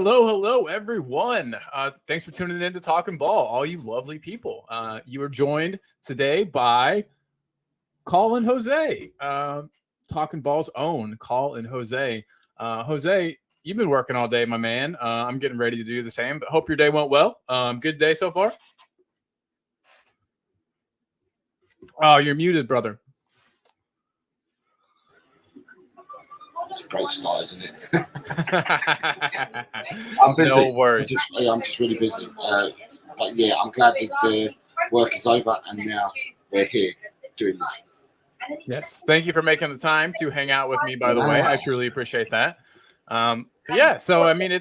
Hello, everyone. Thanks for tuning in to Talking Ball, all you lovely people. You are joined today by Call and Jose, Talking Ball's own Call and Jose. Jose, you've been working all day, my man. I'm getting ready to do the same, but hope your day went well. Good day so far? Oh, you're muted, brother. It's a great start, isn't it? I'm busy. No worries. I'm just really busy. But yeah, I'm glad that the work is over and now we're here doing this. Yes, thank you for making the time to hang out with me. By the way, I truly appreciate that. Yeah, so I mean,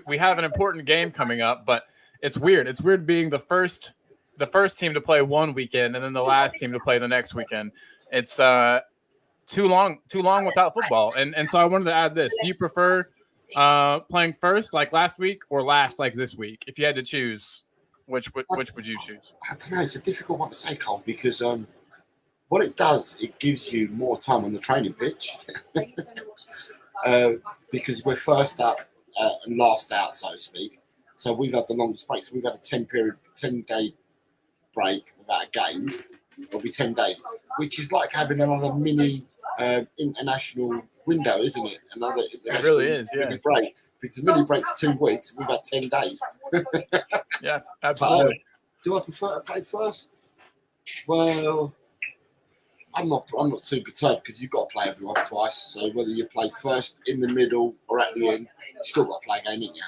we have an important game coming up, but it's weird. It's weird being the first team to play one weekend and then the last team to play the next weekend. It's too long without football, and so I wanted to add this. Do you prefer playing first like last week or last like this week? If you had to choose, which would you choose? I don't know. It's a difficult one to say, Cole, because what it does, it gives you more time on the training pitch because we're first up and last out, so to speak. So we've had the longest break. So we've had a 10-day break without a game. It'll be 10 days, which is like having another mini international window, isn't it? Another it really is, yeah. Mini break. Because the mini break's 2 weeks. We've had 10 days. Yeah, absolutely. But, do I prefer to play first? Well, I'm not too perturbed because you've got to play everyone twice. So whether you play first, in the middle, or at the end, you still got to play a game, ain't you?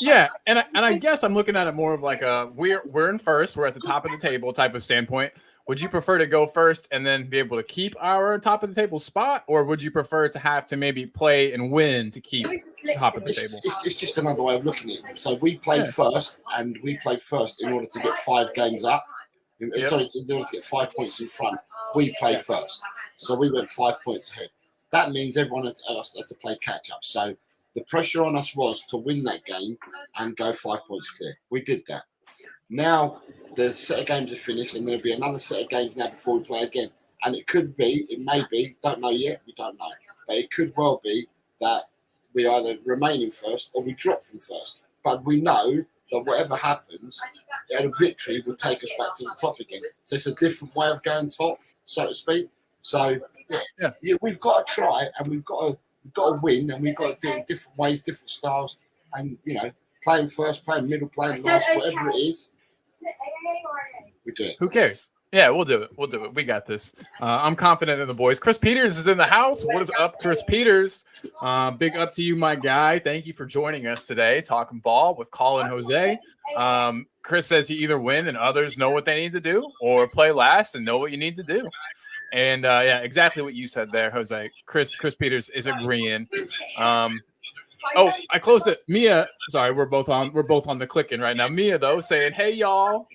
Yeah, and I guess I'm looking at it more of like we're in first, we're at the top of the table type of standpoint. Would you prefer to go first and then be able to keep our top of the table spot, or would you prefer to have to maybe play and win to keep top of the table? It's just another way of looking at it. So we played first, and we played first in order to get 5 games up. Yep. Sorry, in order to get 5 points in front. We played first, so we went 5 points ahead. That means everyone else had to play catch up. So the pressure on us was to win that game and go 5 points clear. We did that. Now the set of games are finished, and there'll be another set of games now before we play again. And it may be, don't know yet, we don't know. But it could well be that we either remain in first or we drop from first. But we know that whatever happens, a victory will take us back to the top again. So it's a different way of going top, so to speak. So yeah, we've got to try, and we've got to win, and we've got to do it in different ways, different styles, and playing first, playing middle, playing last, whatever it is, we do it. Who cares? Yeah, we'll do it. We got this. I'm confident in the boys. Chris Peters is in the house. What is up, Chris Peters? Big up to you, my guy. Thank you for joining us today, talking ball with Colin Jose. Chris says you either win and others know what they need to do, or play last and know what you need to do. And yeah, exactly what you said there, Jose. Chris Peters is agreeing. Oh, I closed it. Mia, sorry, we're both on the clicking right now. Mia though saying, "Hey y'all,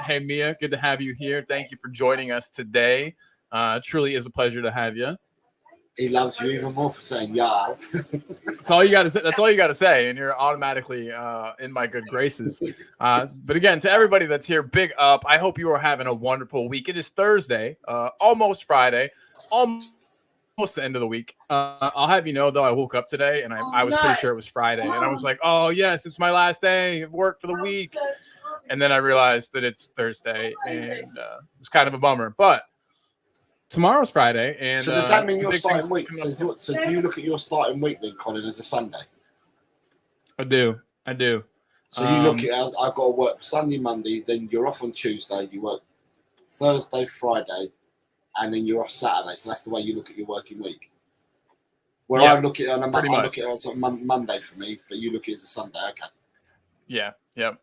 hey Mia, good to have you here. Thank you for joining us today. Truly is a pleasure to have you." He loves you even more for saying y'all. That's all you got to say. That's all you got to say, and you're automatically in my good graces. But again, to everybody that's here, big up. I hope you are having a wonderful week. It is Thursday, almost Friday, almost the end of the week. I'll have you know, though, I woke up today and I was pretty sure it was Friday, and I was like, "Oh yes, it's my last day of work for the week." And then I realized that it's Thursday, and it's kind of a bummer. But tomorrow's Friday, and so does that mean your starting week? So do you look at your starting week then, Colin, as a Sunday? I do. So you look at I've got to work Sunday, Monday, then you're off on Tuesday. You work Thursday, Friday, and then you're off Saturday. So that's the way you look at your working week. Where I look at it on I look at it as a Monday for me, but you look at it as a Sunday. Okay. Yeah. Yep.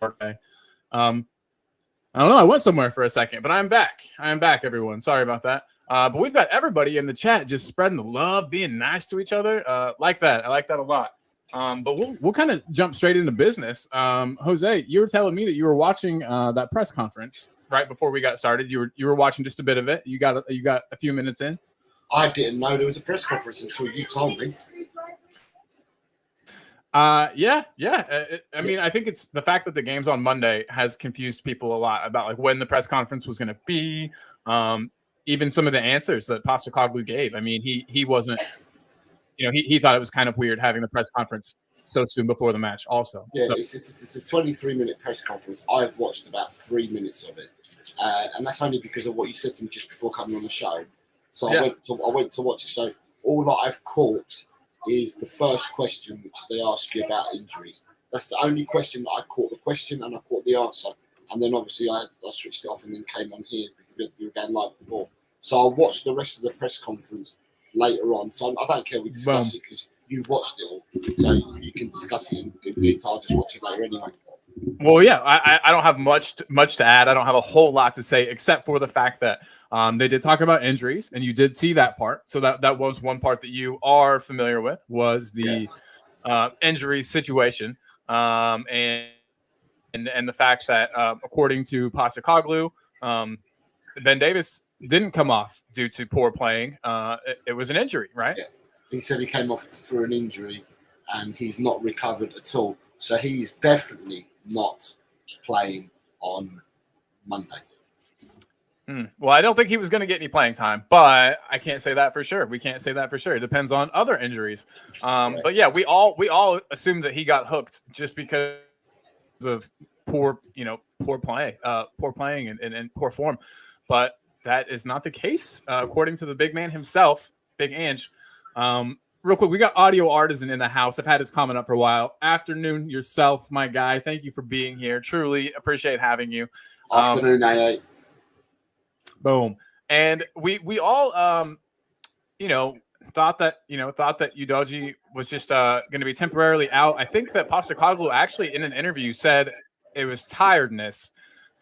Okay. I don't know. I went somewhere for a second, but I'm back. Everyone. Sorry about that. But we've got everybody in the chat just spreading the love, being nice to each other. Like that. I like that a lot. But we'll kind of jump straight into business. Jose, you were telling me that you were watching that press conference right before we got started. You were watching just a bit of it. You got a few minutes in. I didn't know there was a press conference until you told me. I mean, I think it's the fact that the game's on Monday has confused people a lot about like when the press conference was going to be. Even some of the answers that Postecoglou gave. I mean, he wasn't, he thought it was kind of weird having the press conference so soon before the match. Also, yeah, so, it's a 23-minute press conference. I've watched about 3 minutes of it, and that's only because of what you said to me just before coming on the show. So I went to watch it. So all that I've caught is the first question, which they ask you about injuries. That's the only question that I caught the question and I caught the answer. And then obviously I switched it off and then came on here because we were going live before. So I watched the rest of the press conference later on. So I don't care we discuss it because you've watched it all. So you can discuss it in detail. I'll just watch it later anyway. Well, yeah, I don't have much to add. I don't have a whole lot to say except for the fact that they did talk about injuries, and you did see that part. So that was one part that you are familiar with was the injury situation, and the fact that according to Postecoglou, Ben Davis didn't come off due to poor playing. It was an injury, right? Yeah, he said he came off for an injury, and he's not recovered at all. So he's definitely not playing on Monday. Well, I don't think he was going to get any playing time, but I can't say that for sure. We can't say that for sure. It depends on other injuries. But yeah, we all assumed that he got hooked just because of poor playing and poor form. But that is not the case, according to the big man himself, Big Ange. Real quick, we got Audio Artisan in the house. I've had his comment up for a while. Afternoon yourself, my guy. Thank you for being here. Truly appreciate having you. Afternoon, AA. Boom. And we all thought that Udogie was just going to be temporarily out. I think that Postecoglou actually in an interview said it was tiredness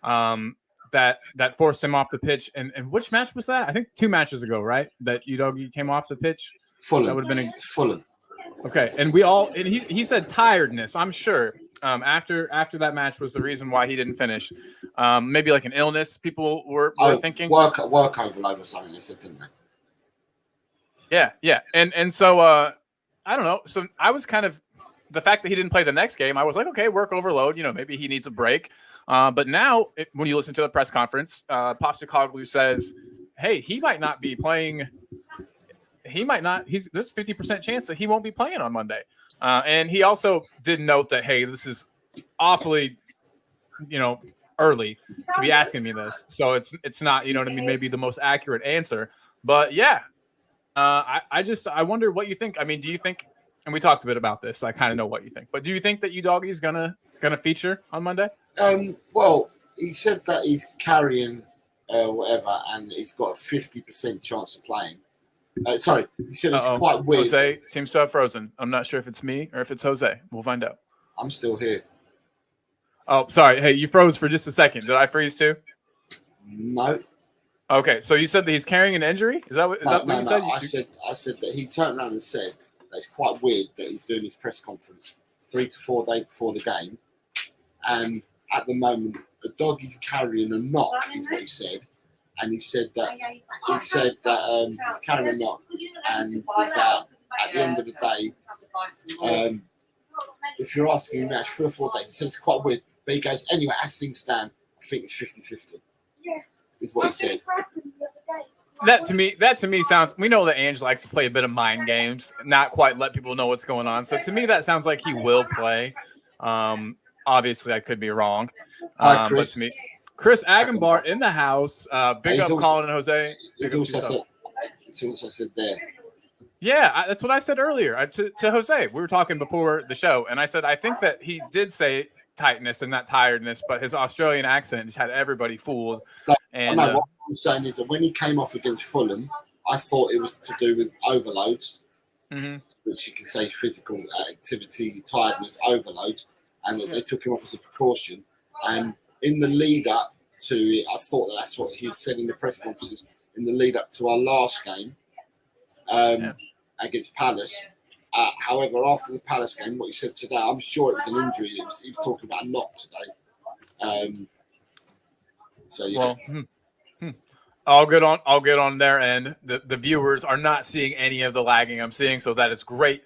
that forced him off the pitch. And which match was that? I think 2 matches ago, right? That Udogie came off the pitch. Fulham. That would have been Fulham. Okay, and he said tiredness. I'm sure after that match was the reason why he didn't finish. Maybe like an illness. People were thinking work overload or something. They said, didn't they? Yeah, and so I don't know. So I was kind of the fact that he didn't play the next game. I was like, okay, work overload. Maybe he needs a break. But now when you listen to the press conference, Postecoglou says, hey, he might not be playing. He might not. There's a 50% chance that he won't be playing on Monday. And he also did note that, hey, this is awfully, early to be asking me this. So it's not, maybe the most accurate answer. But yeah, I wonder what you think. I mean, do you think? And we talked a bit about this. So I kind of know what you think. But do you think that Udogie's gonna feature on Monday? Well, he said that he's carrying whatever, and he's got a 50% chance of playing. Sorry, he said it's quite weird. Jose seems to have frozen. I'm not sure if it's me or if it's Jose. We'll find out. I'm still here. Oh, sorry. Hey, you froze for just a second. Did I freeze too? No. Okay, so you said that he's carrying an injury? Is that what you said? I said that he turned around and said that it's quite weird that he's doing his press conference 3 to 4 days before the game. And at the moment, Udogie's carrying a knock, is what he said. And he said that he's carrying a knock, and that at the end of the day, if you're asking me match 3 or 4 days, he said it's quite weird. But he goes, anyway, as things stand, I think it's 50-50. Is what he said. That to me sounds. We know that Ange likes to play a bit of mind games, not quite let people know what's going on. So to me, that sounds like he will play. Obviously, I could be wrong. Hi, Chris. But to me, Chris Agambar in the house. Big up, Colin and Jose. It's also said there. Yeah, that's what I said earlier to Jose. We were talking before the show, and I said I think that he did say tightness and not tiredness, but his Australian accent just had everybody fooled. And what I'm saying is that when he came off against Fulham, I thought it was to do with overloads, which you can say physical activity, tiredness, overloads, and that they took him off as a precaution. And in the lead up to it, I thought that's what he had said in the press conferences in the lead up to our last game against Palace. However, after the Palace game, what he said today, I'm sure it was an injury. He was talking about a knock today. So yeah. Well, I'll get on their end. The viewers are not seeing any of the lagging I'm seeing, so that is great.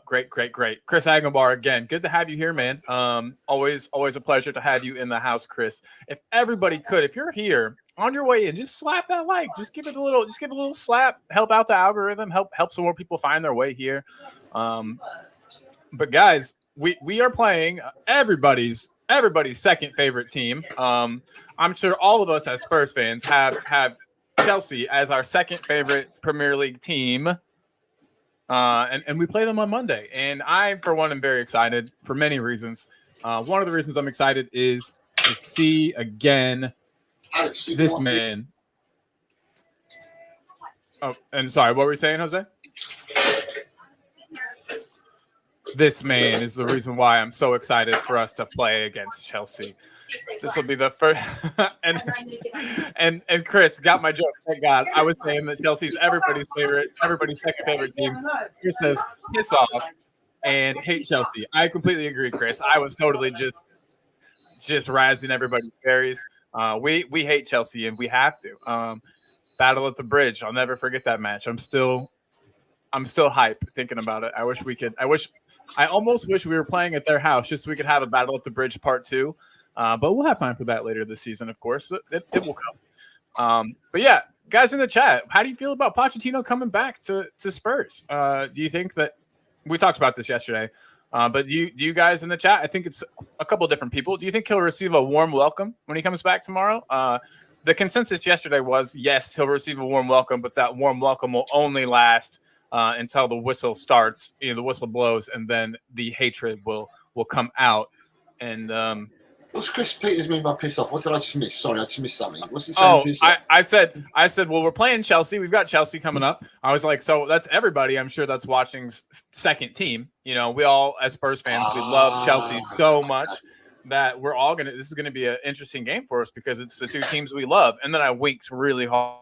Great. Chris Agambar, again, good to have you here, man. Always a pleasure to have you in the house, Chris. If everybody could, if you're here on your way in, just slap that like, just give a little slap, help out the algorithm, help some more people find their way here. But guys, we are playing everybody's second favorite team. I'm sure all of us as Spurs fans have Chelsea as our second favorite Premier League team. And we play them on Monday. And I, for one, am very excited for many reasons. One of the reasons I'm excited is to see again this man. Oh, and sorry, what were you saying, Jose? This man is the reason why I'm so excited for us to play against Chelsea. This will be the first. and Chris got my joke. Thank God. I was saying that Chelsea's everybody's second favorite team. Chris says piss off and hate Chelsea. I completely agree, Chris. I was totally just razzing everybody's berries. We hate Chelsea and we have to. Battle at the Bridge. I'll never forget that match. I'm still hype thinking about it. I almost wish we were playing at their house just so we could have a Battle at the Bridge part 2. But we'll have time for that later this season, of course. It will come. But yeah, guys in the chat, how do you feel about Pochettino coming back to Spurs? Do you think that we talked about this yesterday? But do you guys in the chat? I think it's a couple different people. Do you think he'll receive a warm welcome when he comes back tomorrow? The consensus yesterday was yes, he'll receive a warm welcome, but that warm welcome will only last until the whistle starts. The whistle blows, and then the hatred will come out. And what's Chris Peters mean by piss off? What did I just miss? Sorry, I just missed something. What's he saying? I said, well, we're playing Chelsea. We've got Chelsea coming up. I was like, so that's everybody. I'm sure that's watching's second team. We all, as Spurs fans, we love Chelsea so much that we're all this is gonna be an interesting game for us because it's the two teams we love. And then I winked really hard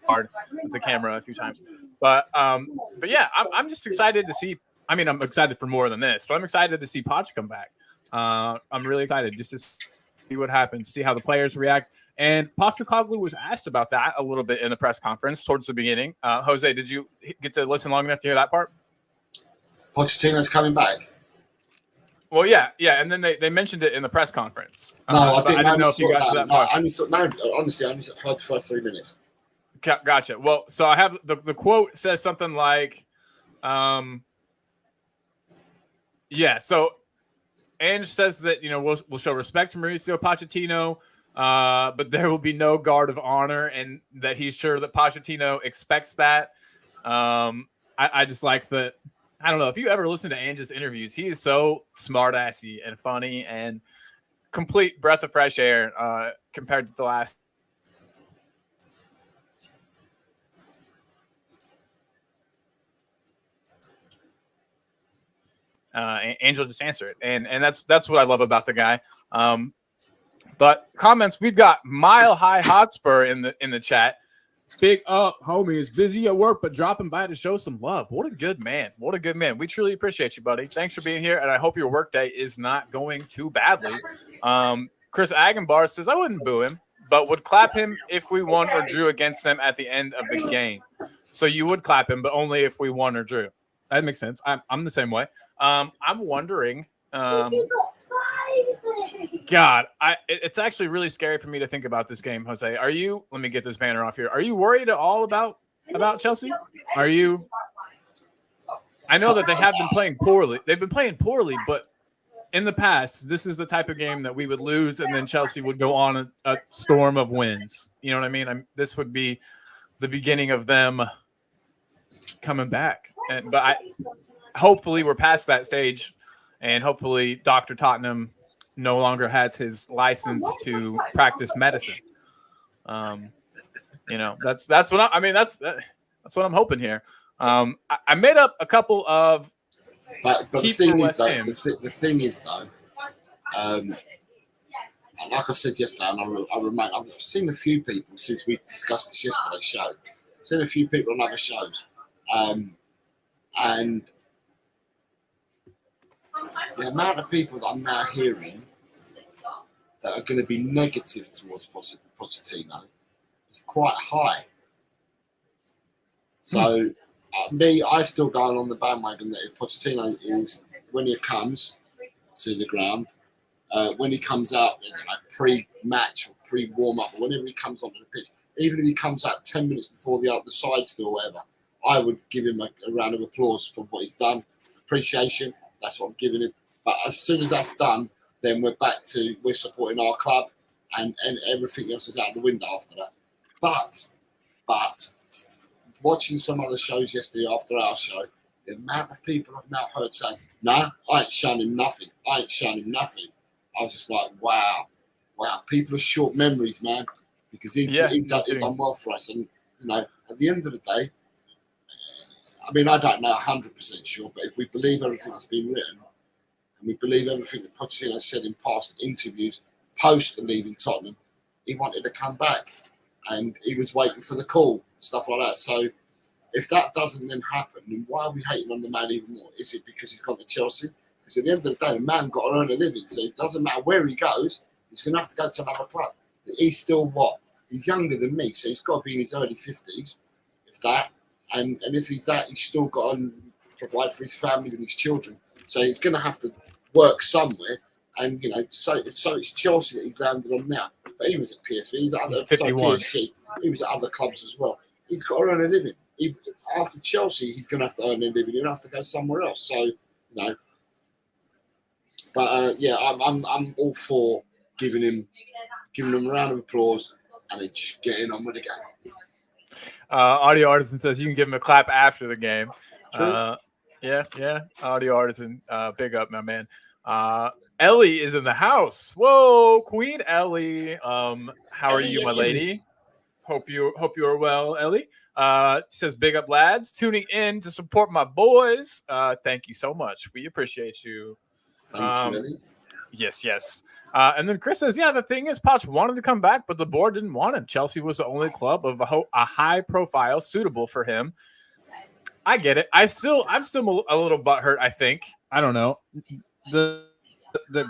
with the camera a few times. But yeah, I'm just excited to see. I mean, I'm excited for more than this, but I'm excited to see Poch come back. I'm really excited just to see what happens, see how the players react. And Postecoglou was asked about that a little bit in the press conference towards the beginning. Jose, did you get to listen long enough to hear that part? Pochettino's coming back. Well, yeah, and then they mentioned it in the press conference. No, I didn't know if you got to that part. Honestly, I only heard the first 3 minutes. Gotcha. Well, so I have the quote says something like, yeah, so Ange says that, we'll show respect to Mauricio Pochettino, but there will be no guard of honor, and that he's sure that Pochettino expects that. I just like that. I don't know if you ever listen to Ange's interviews, he is so smart-assy and funny and complete breath of fresh air compared to the last. Angel just answer it, and that's what I love about the guy. But comments, we've got Mile High Hotspur in the chat. Big up, homie is busy at work, but dropping by to show some love. What a good man! What a good man. We truly appreciate you, buddy. Thanks for being here, and I hope your workday is not going too badly. Chris Agambar says I wouldn't boo him, but would clap him if we won or drew against them at the end of the game. So you would clap him, but only if we won or drew. That makes sense. I'm the same way. I'm wondering. God, it's actually really scary for me to think about this game, Jose. Are you? Let me get this banner off here. Are you worried at all about Chelsea? Are you? I know that they have been playing poorly. They've been playing poorly, but in the past, this is the type of game that we would lose, and then Chelsea would go on a storm of wins. You know what I mean? This would be the beginning of them coming back. But hopefully we're past that stage, and hopefully Dr. Tottenham no longer has his license to practice medicine. That's what that's what I'm hoping here. I made up a couple of. But the thing is though, like I said yesterday, and I've seen a few people since we discussed this yesterday's show. I've seen a few people on other shows. And the amount of people that I'm now hearing that are going to be negative towards Pochettino is quite high. So, I still go on the bandwagon that if Pochettino is, when he comes to the ground, when he comes out, pre-match or pre-warm-up, or whenever he comes onto the pitch, even if he comes out 10 minutes before the sides do or whatever, I would give him a round of applause for what he's done. Appreciation, that's what I'm giving him. But as soon as that's done, then we're supporting our club, and everything else is out the window after that. But watching some other shows yesterday after our show, the amount of people I've now heard saying, "Nah, I ain't shown him nothing. I ain't shown him nothing." I was just like, wow. People are short memories, man, because he done well for us. And at the end of the day, I mean, I don't know 100% sure, but if we believe everything that's been written, and we believe everything that Pochettino said in past interviews post leaving Tottenham, he wanted to come back, and he was waiting for the call, stuff like that. So if that doesn't then happen, then why are we hating on the man even more? Is it because he's gone to Chelsea? Because at the end of the day, the man got to earn a living, so it doesn't matter where he goes, he's going to have to go to another club. He's still what? He's younger than me, so he's got to be in his early 50s, if that. And if he's that, he's still got to provide for his family and his children. So he's going to have to work somewhere. And, so it's Chelsea that he's landed on now. But he was at PSV. He's 51. PSG. He was at other clubs as well. He's got to earn a living. After Chelsea, he's going to have to earn a living. He'll have to go somewhere else. So, But, I'm all for giving him a round of applause and then just getting on with the game. Audio Artisan says you can give him a clap after the game. True. Yeah. Audio Artisan, big up, my man. Ellie is in the house. Whoa, Queen Ellie. How are you, my lady? Hope you are well, Ellie. Says big up, lads. Tuning in to support my boys. Thank you so much. We appreciate you. Thank you, Ellie. Yes. And then Chris says, the thing is, Poch wanted to come back, but the board didn't want him. Chelsea was the only club of a high profile suitable for him. I get it. I'm still a little butthurt, I think. I don't know. The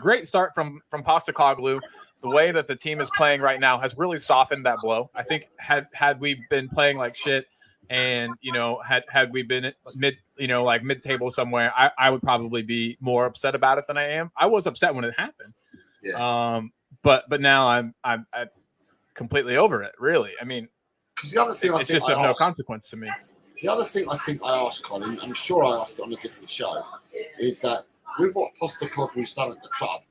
great start from Postecoglou, the way that the team is playing right now has really softened that blow. I think had we been playing like shit and, had we been mid-table somewhere, I would probably be more upset about it than I am. I was upset when it happened. Yeah. But now I'm completely over it, really. I mean, because the other thing it's just of no consequence to me. The other thing I think I asked Colin, I'm sure I asked it on a different show, is that with what Postecoglou's done at the club,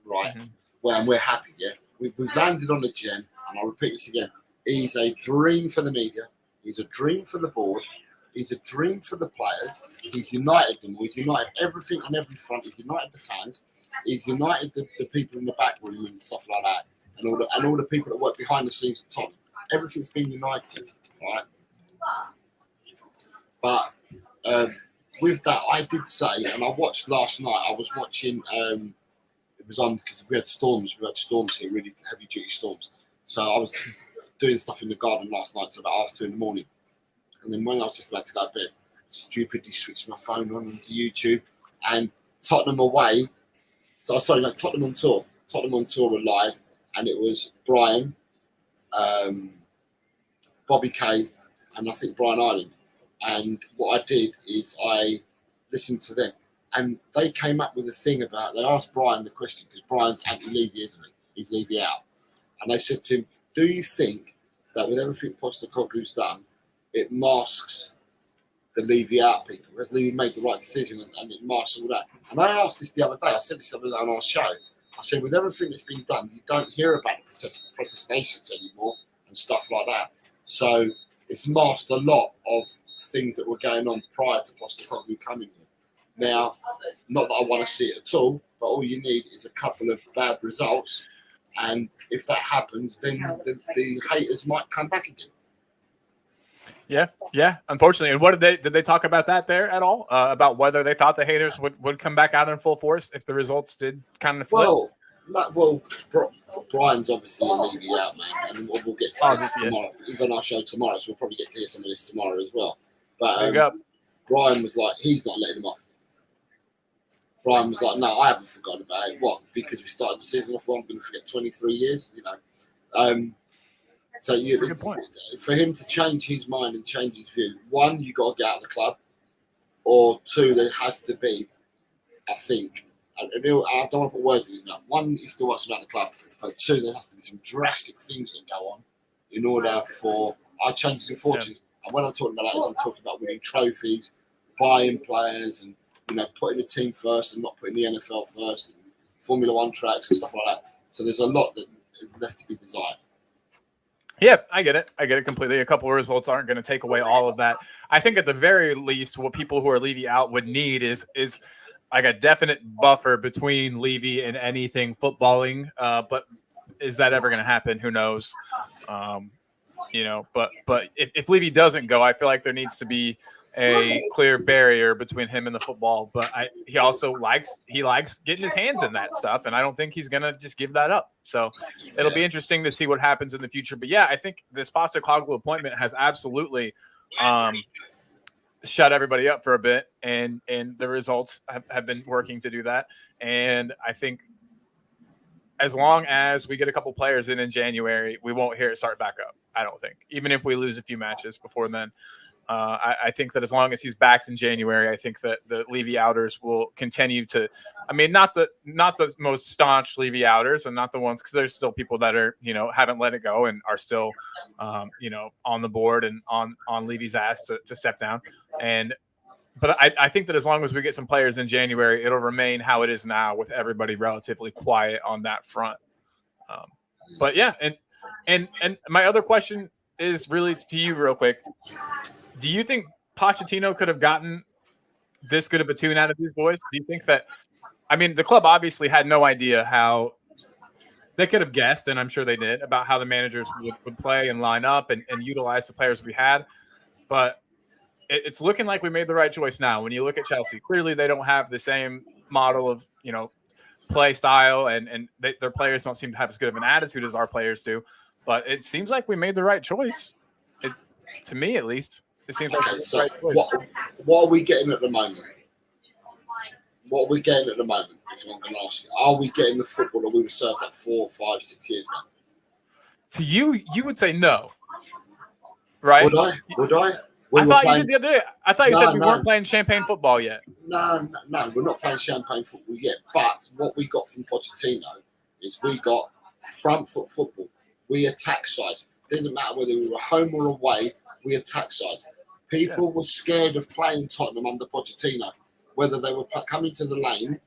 right? Mm-hmm. Well, and we're happy, yeah. We've landed on the gem, and I'll repeat this again. He's a dream for the media. He's a dream for the board. He's a dream for the players. He's united them all. He's united everything on every front. He's united the fans. He's united the people in the back room and stuff like that, and all the people that work behind the scenes at Tottenham. Everything's been united, right? But with that, I did say, and I watched last night. I was watching. It was on because we had storms. We had storms here, really heavy duty storms. So I was doing stuff in the garden last night till about 2:30 in the morning, and then when I was just about to go to bed, stupidly switched my phone on into YouTube, and Tottenham away. Tottenham on tour. Tottenham on tour were live, and it was Brian, Bobby Kay, and I think Brian Ireland. And what I did is I listened to them, and they came up with a thing about. They asked Brian the question because Brian's anti-Levy, isn't he? He's Levy out, and they said to him, "Do you think that with everything Postecoglou's done, it masks the Levy out people? Has Levy made the right decision and it masks all that?" And I asked this the other day. I said this on our show. I said, with everything that's been done, you don't hear about the protestations anymore and stuff like that. So it's masked a lot of things that were going on prior to Postecoglou coming here. Now, not that I want to see it at all, but all you need is a couple of bad results, and if that happens, then the haters might come back again. Yeah. Unfortunately, and what did they talk about that there at all? About whether they thought the haters would come back out in full force if the results did kind of flip? Brian's obviously a Levy out, man, and we'll get to this tomorrow. He's on our show tomorrow, so we'll probably get to hear some of this tomorrow as well. But Brian was like, he's not letting him off. Brian was like, no, I haven't forgotten about it. What? Because we started the season off, I'm going to forget 23 years, So for him to change his mind and change his view, one, you got to get out of the club, or two, there has to be, I think, I don't want to put words in his mouth. One, he still wants to be out of the club, but two, there has to be some drastic things that go on in order for our changes in fortunes. Yeah. And when I'm talking about that, I'm talking about winning trophies, buying players, and putting the team first and not putting the NFL first, and Formula One tracks and stuff like that. So there's a lot that is left to be desired. Yeah, I get it. I get it completely. A couple of results aren't going to take away all of that. I think at the very least, what people who are Levy out would need is like a definite buffer between Levy and anything footballing. But is that ever going to happen? Who knows? But if Levy doesn't go, I feel like there needs to be a clear barrier between him and the football. But he also likes getting his hands in that stuff, and I don't think he's gonna just give that up. So it'll be interesting to see what happens in the future. But yeah, I think this Postecoglou appointment has absolutely shut everybody up for a bit, and the results have been working to do that. And I think as long as we get a couple players in January, we won't hear it start back up. I don't think, even if we lose a few matches before then. I think that as long as he's back in January, I think that the Levy outers will continue to. I mean, not the most staunch Levy outers, and not the ones, because there's still people that are haven't let it go and are still on the board and on Levy's ass to step down. But I think that as long as we get some players in January, it'll remain how it is now, with everybody relatively quiet on that front. But yeah, and my other question is really to you, real quick. Do you think Pochettino could have gotten this good of a tune out of these boys? Do you think that, I mean, the club obviously had no idea how they could have guessed, and I'm sure they did, about how the managers would play and line up and utilize the players we had. But it's looking like we made the right choice now. When you look at Chelsea, clearly they don't have the same model of, play style, and their players don't seem to have as good of an attitude as our players do. But it seems like we made the right choice. It's, to me at least. It seems like so what are we getting at the moment? What are we getting at the moment? Is what I'm going to ask you. Are we getting the football that we were served at 4, 5, 6 years ago? To you would say no, right? Would I? I thought you did the other day. I thought you said we weren't playing champagne football yet. No, we're not playing champagne football yet. But what we got from Pochettino is we got front foot football. We attack sides. Didn't matter whether we were home or away. We attack sides. People were scared of playing Tottenham under Pochettino, whether they were coming to the lane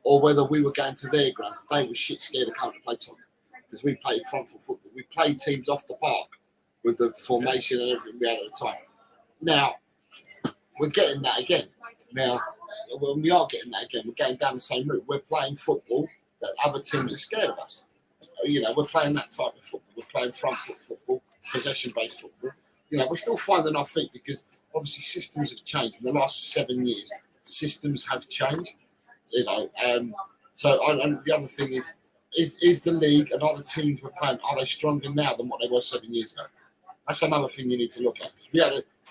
or whether we were going to their ground. They were shit scared of coming to play Tottenham because we played front foot football. We played teams off the park with the formation and everything we had at the time. Now, we're getting that again. Now, when we are getting that again, we're going down the same route. We're playing football that other teams are scared of us. We're playing that type of football. We're playing front foot football, possession-based football. We're still finding our feet because obviously systems have changed. In the last 7 years, systems have changed. So the other thing is the league and other teams we're playing, are they stronger now than what they were 7 years ago? That's another thing you need to look at.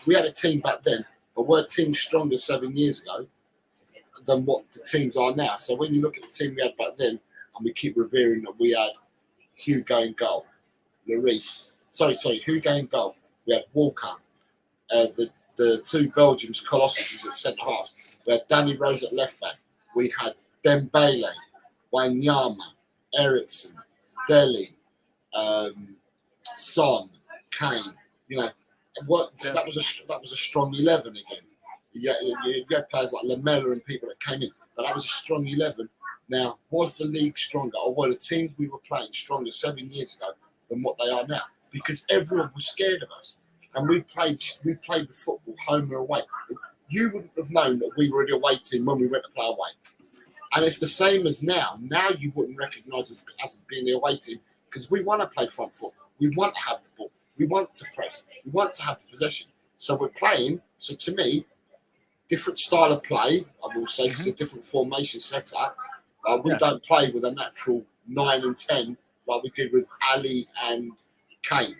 We had a team back then, but were teams stronger 7 years ago than what the teams are now? So when you look at the team we had back then, and we keep revering that we had Hugo in goal, Hugo in goal. We had Walker, the two Belgians, Colossuses at centre half. We had Danny Rose at left back. We had Dembele, Wanyama, Ericsson, Dele, Son, Kane. That was a strong 11 again. You had players like Lamella and people that came in, but that was a strong 11. Now, was the league stronger, or were the teams we were playing stronger 7 years ago than what they are now? Because everyone was scared of us, and we played the football home or away. You wouldn't have known that we were the away team when we went to play away, and it's the same as now. Now you wouldn't recognise us as being the away team because we want to play front foot. We want to have the ball. We want to press. We want to have the possession. So we're playing. So to me, different style of play. I will say it's a different formation setup. We don't play with a natural 9 and 10 like we did with Ali and Kane.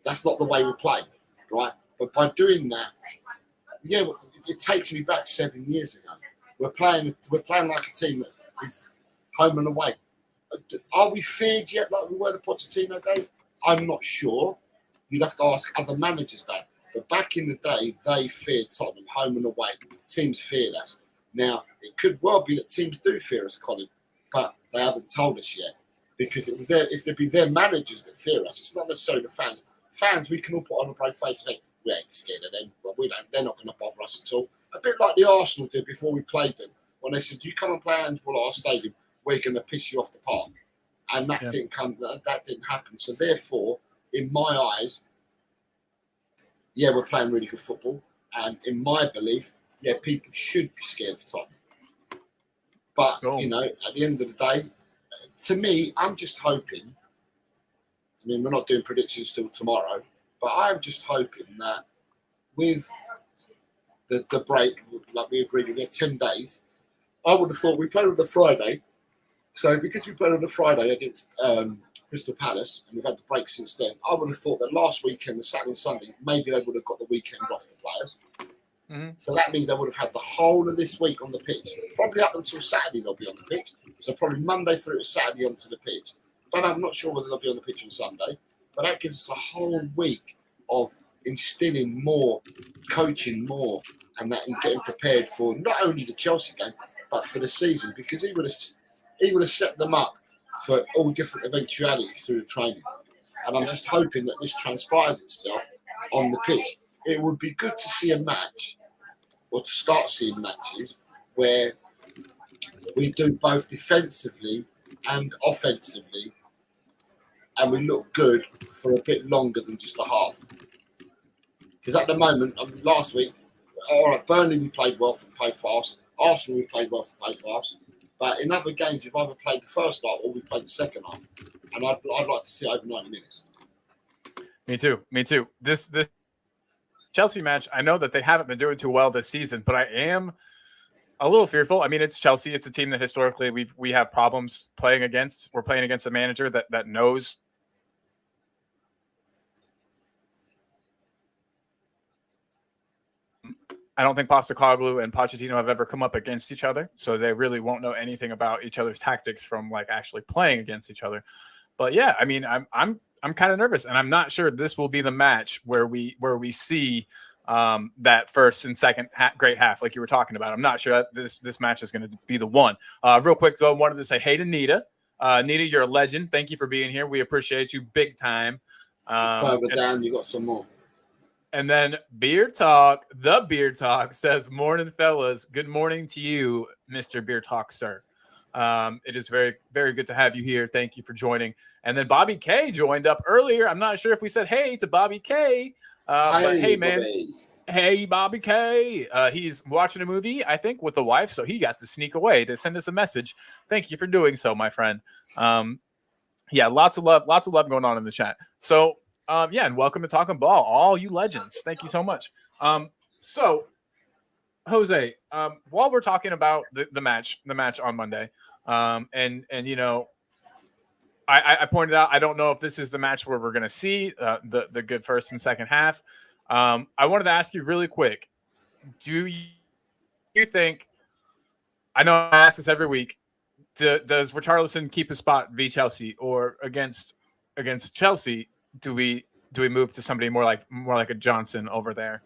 That's not the way we play, right? But by doing that, it takes me back 7 years ago. We're playing like a team that is home and away. Are we feared yet like we were the Pochettino days? I'm not sure. You'd have to ask other managers that. But back in the day, they feared Tottenham, home and away. Teams feared us. Now, it could well be that teams do fear us, Colin, but they haven't told us yet. Because it's to be their managers that fear us. It's not necessarily the fans. Fans, we can all put on a brave face and say, we ain't scared of them. Well, we don't. They're not going to bother us at all. A bit like the Arsenal did before we played them. When they said, you come and play Anfield at our stadium, we're going to piss you off the park. And that didn't come. That didn't happen. So therefore, in my eyes, yeah, we're playing really good football. And in my belief, yeah, people should be scared of Tottenham. But, you know, at the end of the day, to me, I'm just hoping, I mean, we're not doing predictions till tomorrow, but I'm just hoping that with the break, like we agreed, we had 10 days, I would have thought we played on the Friday. So because we played on the Friday against Crystal Palace, and we've had the break since then, I would have thought that last weekend, the Saturday and Sunday, maybe they would have got the weekend off the players. Mm-hmm. So that means they would have had the whole of this week on the pitch. Probably up until Saturday they'll be on the pitch. So probably Monday through to Saturday onto the pitch. I'm not sure whether they'll be on the pitch on Sunday, but that gives us a whole week of instilling more, coaching more, and getting prepared for not only the Chelsea game, but for the season, because he would have set them up for all different eventualities through the training. And I'm just hoping that this transpires itself on the pitch. It would be good to see a match, or to start seeing matches, where we do both defensively and offensively, and we look good for a bit longer than just a half. Because at the moment, last week, all right, Burnley we played well for play fast, Arsenal we played well for play fast, but in other games we've either played the first half or we played the second half, and I'd like to see over 90 minutes. Me too. This Chelsea match, I know that they haven't been doing too well this season, but I am a little fearful. I mean, it's Chelsea. It's a team that historically we have problems playing against. We're playing against a manager that knows. I don't think Postecoglou and Pochettino have ever come up against each other, so they really won't know anything about each other's tactics from like actually playing against each other. But yeah, I mean, I'm kind of nervous, and I'm not sure this will be the match where we see that first and second great half, like you were talking about. I'm not sure that this match is going to be the one. Real quick though, I wanted to say hey to Nita. Nita, you're a legend. Thank you for being here. We appreciate you big time. Further down, you got some more. And then Beer Talk, the Beer Talk says, "Morning, fellas. Good morning to you, Mr. Beer Talk, sir. It is very, very good to have you here. Thank you for joining." And then Bobby K joined up earlier. I'm not sure if we said hey to Bobby K, but hey, man. Bobby. Hey, Bobby K. He's watching a movie, I think, with a wife, so he got to sneak away to send us a message. Thank you for doing so, my friend. Yeah, lots of love going on in the chat. So, yeah, and welcome to Talking Ball, all you legends. Thank you so much. So, Jose, while we're talking about the match on Monday, and you know, I pointed out I don't know if this is the match where we're going to see the good first and second half. I wanted to ask you really quick: do you think? I know I ask this every week. Does Richarlison keep his spot v Chelsea, or against Chelsea? Do we move to somebody more like a Johnson over there?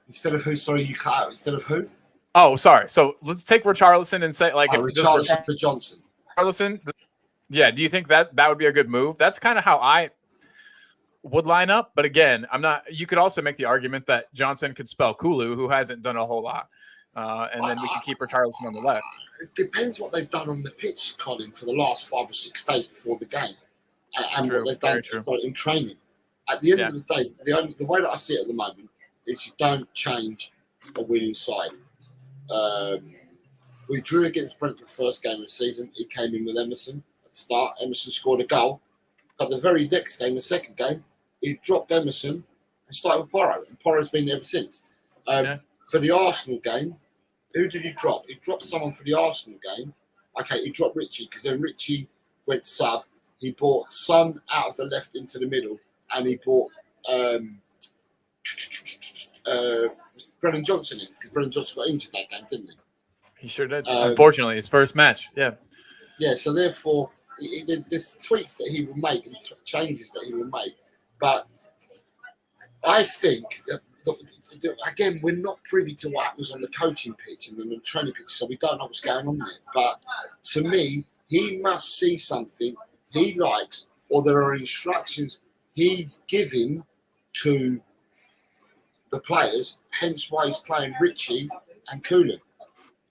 Instead of who? Sorry, you cut out. Instead of who? Oh, sorry. So let's take Richarlison and say like Richarlison for Johnson. Richarlison. Yeah. Do you think that would be a good move? That's kind of how I would line up. But again, I'm not. You could also make the argument that Johnson could spell Kulu, who hasn't done a whole lot, and then we can keep Richarlison on the left. It depends what they've done on the pitch, Colin, for the last 5 or 6 days before the game, and what they've done in training. At the end of the day, the way that I see it at the moment is you don't change a winning side. We drew against Brentford first game of the season. He came in with Emerson at the start. Emerson scored a goal. But the very next game, the second game, he dropped Emerson and started with Porro. And Porro's been there ever since. For the Arsenal game, who did he drop? He dropped someone for the Arsenal game. Okay, he dropped Richie because then Richie went sub. He brought Son out of the left into the middle, and he brought Brennan Johnson in because Brennan Johnson got injured that game, didn't he? He sure did. Unfortunately, his first match. Yeah. Yeah. So therefore, there's tweaks that he will make and changes that he will make. But I think that, again, we're not privy to what happens on the coaching pitch and on the training pitch, so we don't know what's going on there. But to me, he must see something he likes, or there are instructions he's giving to the players, hence why he's playing Richie and Kulu.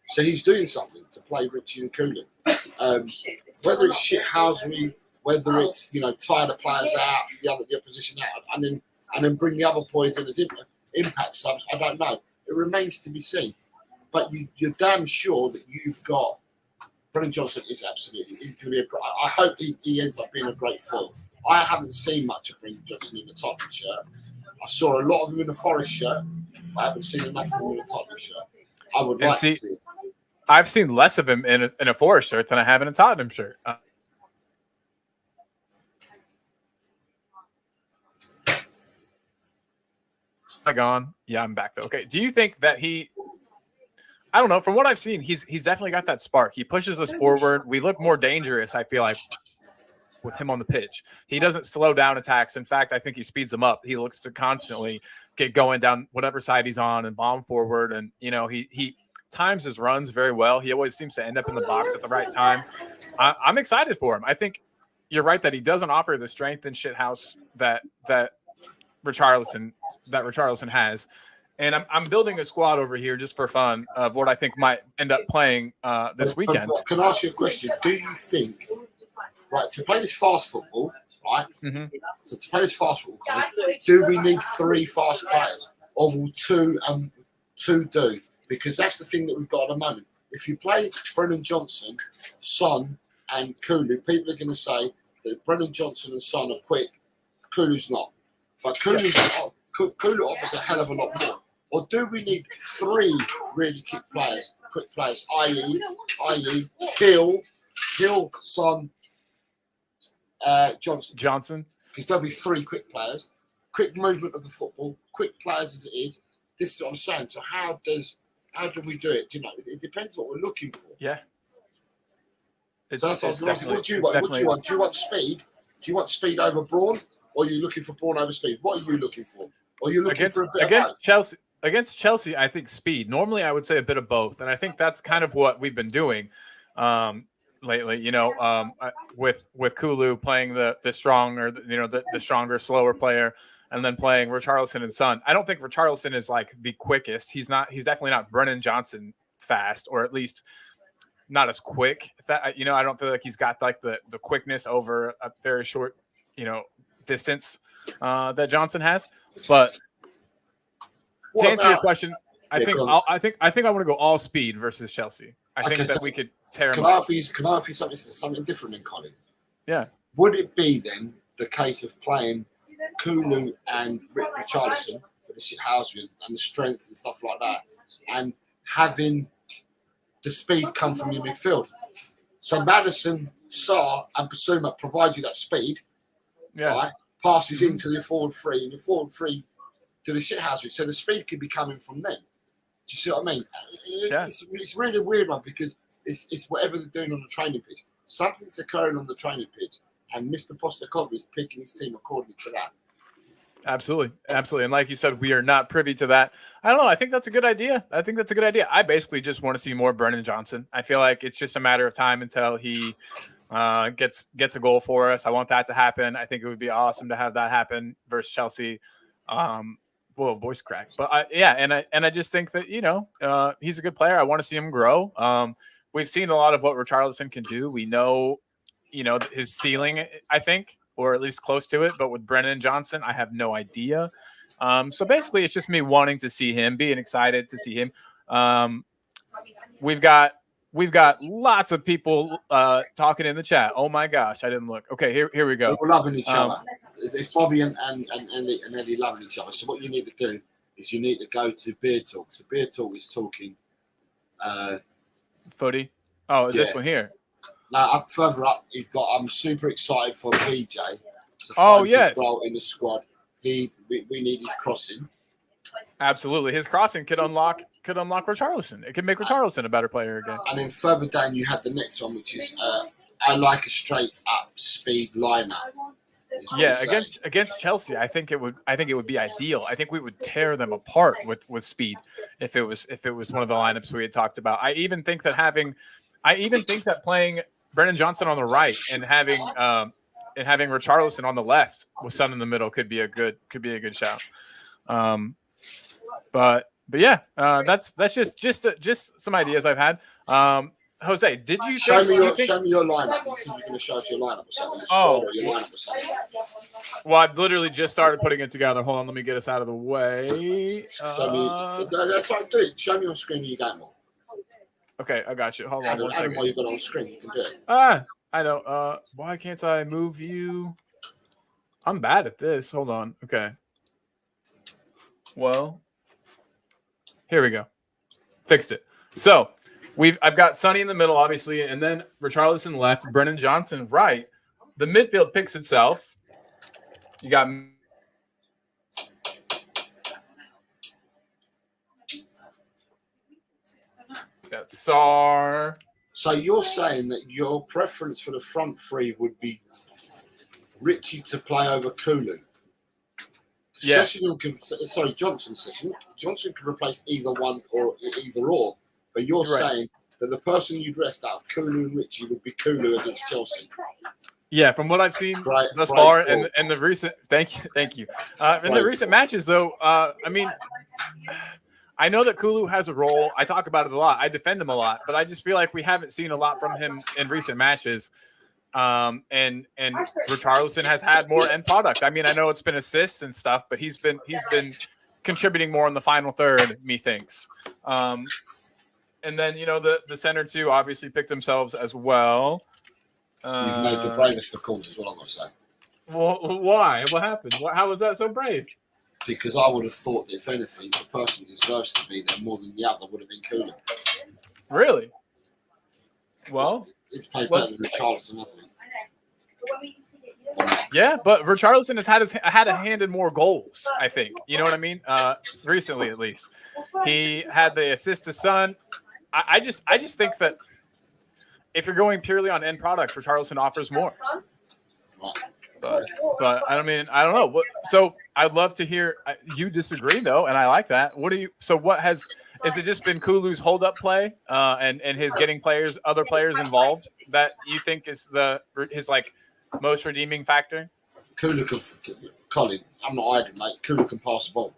So he's doing something to play Richie and Kulu. Whether it's shithousery, whether it's, tire the players out, the opposition out, and then bring the other boys in as impact subs, I don't know. It remains to be seen. But you're damn sure that you've got Brennan Johnson he's going to be I hope he ends up being a great forward. I haven't seen much of Brennan Johnson in the Tottenham shirt. I saw a lot of him in the Forest shirt. I haven't seen enough of him in the Tottenham shirt. I would like to see it. I've seen less of him in a Forest shirt than I have in a Tottenham shirt. Gone. Yeah, I'm back though. Okay. Do you think that I don't know. From what I've seen, he's definitely got that spark. He pushes us forward. We look more dangerous, I feel like, with him on the pitch. He doesn't slow down attacks. In fact, I think he speeds them up. He looks to constantly get going down whatever side he's on and bomb forward. And, he times his runs very well. He always seems to end up in the box at the right time. I'm excited for him. I think you're right that he doesn't offer the strength and shithouse that Richarlison has. And I'm building a squad over here just for fun of what I think might end up playing this weekend. Can I ask you a question? Do you think, right, to play this fast football, right? Mm-hmm. So to play this fast football, do we need 3 fast players? Or will 2 do? Because that's the thing that we've got at the moment. If you play Brennan Johnson, Son, and Kulu, people are going to say that Brennan Johnson and Son are quick. Kulu's not. But Kulu offers a hell of a lot more. Or do we need 3 really quick players, i.e. Hill, Son, Johnson? Because there'll be 3 quick players, quick movement of the football, quick players as it is. This is what I'm saying. So how do we do it? It depends what we're looking for. Yeah. What do you want? Do you want speed? Do you want speed over brawn? Or are you looking for brawn over speed? What are you looking for? Or are you looking for a bit against Chelsea? Against Chelsea, I think speed. Normally, I would say a bit of both, and I think that's kind of what we've been doing lately. With Kulu playing the strong or the stronger, slower player, and then playing Richarlison and Son. I don't think Richarlison is like the quickest. He's not. He's definitely not Brennan Johnson fast, or at least not as quick. I don't feel like he's got like the quickness over a very short, distance that Johnson has. But to answer your question, I think I want to go all speed versus Chelsea. I think that we could tear him up. Can I offer you something different in Colin? Yeah. Would it be then the case of playing Kulu and Richarlison for the shithousery and the strength and stuff like that, and having the speed come from your midfield? So Maddison, Sarr, and Basuma provide you that speed. Yeah. Right? Passes into the forward 3, and the forward 3 to the shithousery. So the speed could be coming from them. Do you see what I mean? It's really a weird one because it's whatever they're doing on the training pitch. Something's occurring on the training pitch, and Mr. Postecoglou is picking his team according to that. Absolutely. And like you said, we are not privy to that. I don't know. I think that's a good idea. I basically just want to see more Brennan Johnson. I feel like it's just a matter of time until he gets a goal for us. I want that to happen. I think it would be awesome to have that happen versus Chelsea. Voice crack. But I just think that, he's a good player. I want to see him grow. We've seen a lot of what Richarlison can do. We know, his ceiling, I think, or at least close to it. But with Brennan Johnson, I have no idea. So basically, it's just me wanting to see him, being excited to see him. We've got lots of people talking in the chat. Oh my gosh, I didn't look. Okay, here we go. We're loving each other. It's Bobby and Eddie loving each other. So what you need to do is you need to go to Beer Talk. So Beer Talk is talking footy. Oh, is this one here? Now up further up, I'm super excited for BJ to find his role in the squad. We need his crossing. Absolutely, his crossing could unlock Richarlison. It could make Richarlison a better player again. And then further down, you had the next one, which is I like a straight up speed lineup. Yeah, against Chelsea, I think it would be ideal. I think we would tear them apart with speed if it was one of the lineups we had talked about. I even think that playing Brennan Johnson on the right and having Richarlison on the left with Son in the middle could be a good shout. But yeah, that's just some ideas I've had. Jose, did you show me your lineup? You said you're going to show us your lineup or something. Your lineup or something. Well, I've literally just started putting it together. Hold on, let me get us out of the way. That's right, do it. Show me on screen your game on. Okay, I got you. Hold on one second. While you've got it on screen, you can do it. I know. Why can't I move you? I'm bad at this. Hold on. Okay. Well, here we go. Fixed it. So I've got Sonny in the middle, obviously, and then Richarlison left, Brennan Johnson right. The midfield picks itself. You got Sar. So you're saying that your preference for the front three would be Richie to play over Kulu? Yeah. Johnson session. Johnson could replace either one or either or. But you're saying that the person you'd rest out of Kulu and Richie would be Kulu against Chelsea. Yeah, from what I've seen thus far, and the recent thank you. In the recent matches, though, I mean, I know that Kulu has a role. I talk about it a lot. I defend him a lot, but I just feel like we haven't seen a lot from him in recent matches. And Richarlison has had more end product. I mean, I know it's been assists and stuff, but he's been contributing more in the final third, methinks. And then, the center two obviously picked themselves as well. You've made the bravest of calls, is what I'm going to say. Well, why? What happened? How was that so brave? Because I would have thought that, if anything, the person who deserves to be there more than the other would have been Kulu. Really? Well, it's played better than Richarlison, hasn't it? Yeah, but Richarlison has had a hand in more goals, I think. You know what I mean? Recently, at least. He had the assist to Son. I just think that if you're going purely on end product, Richarlison offers more. But I don't know. So I'd love to hear you disagree though, and I like that. Has it just been Kulu's hold up play and his getting other players involved that you think is his like most redeeming factor? Kulu Colin, I'm not hiding, mate. Kulu can pass the ball.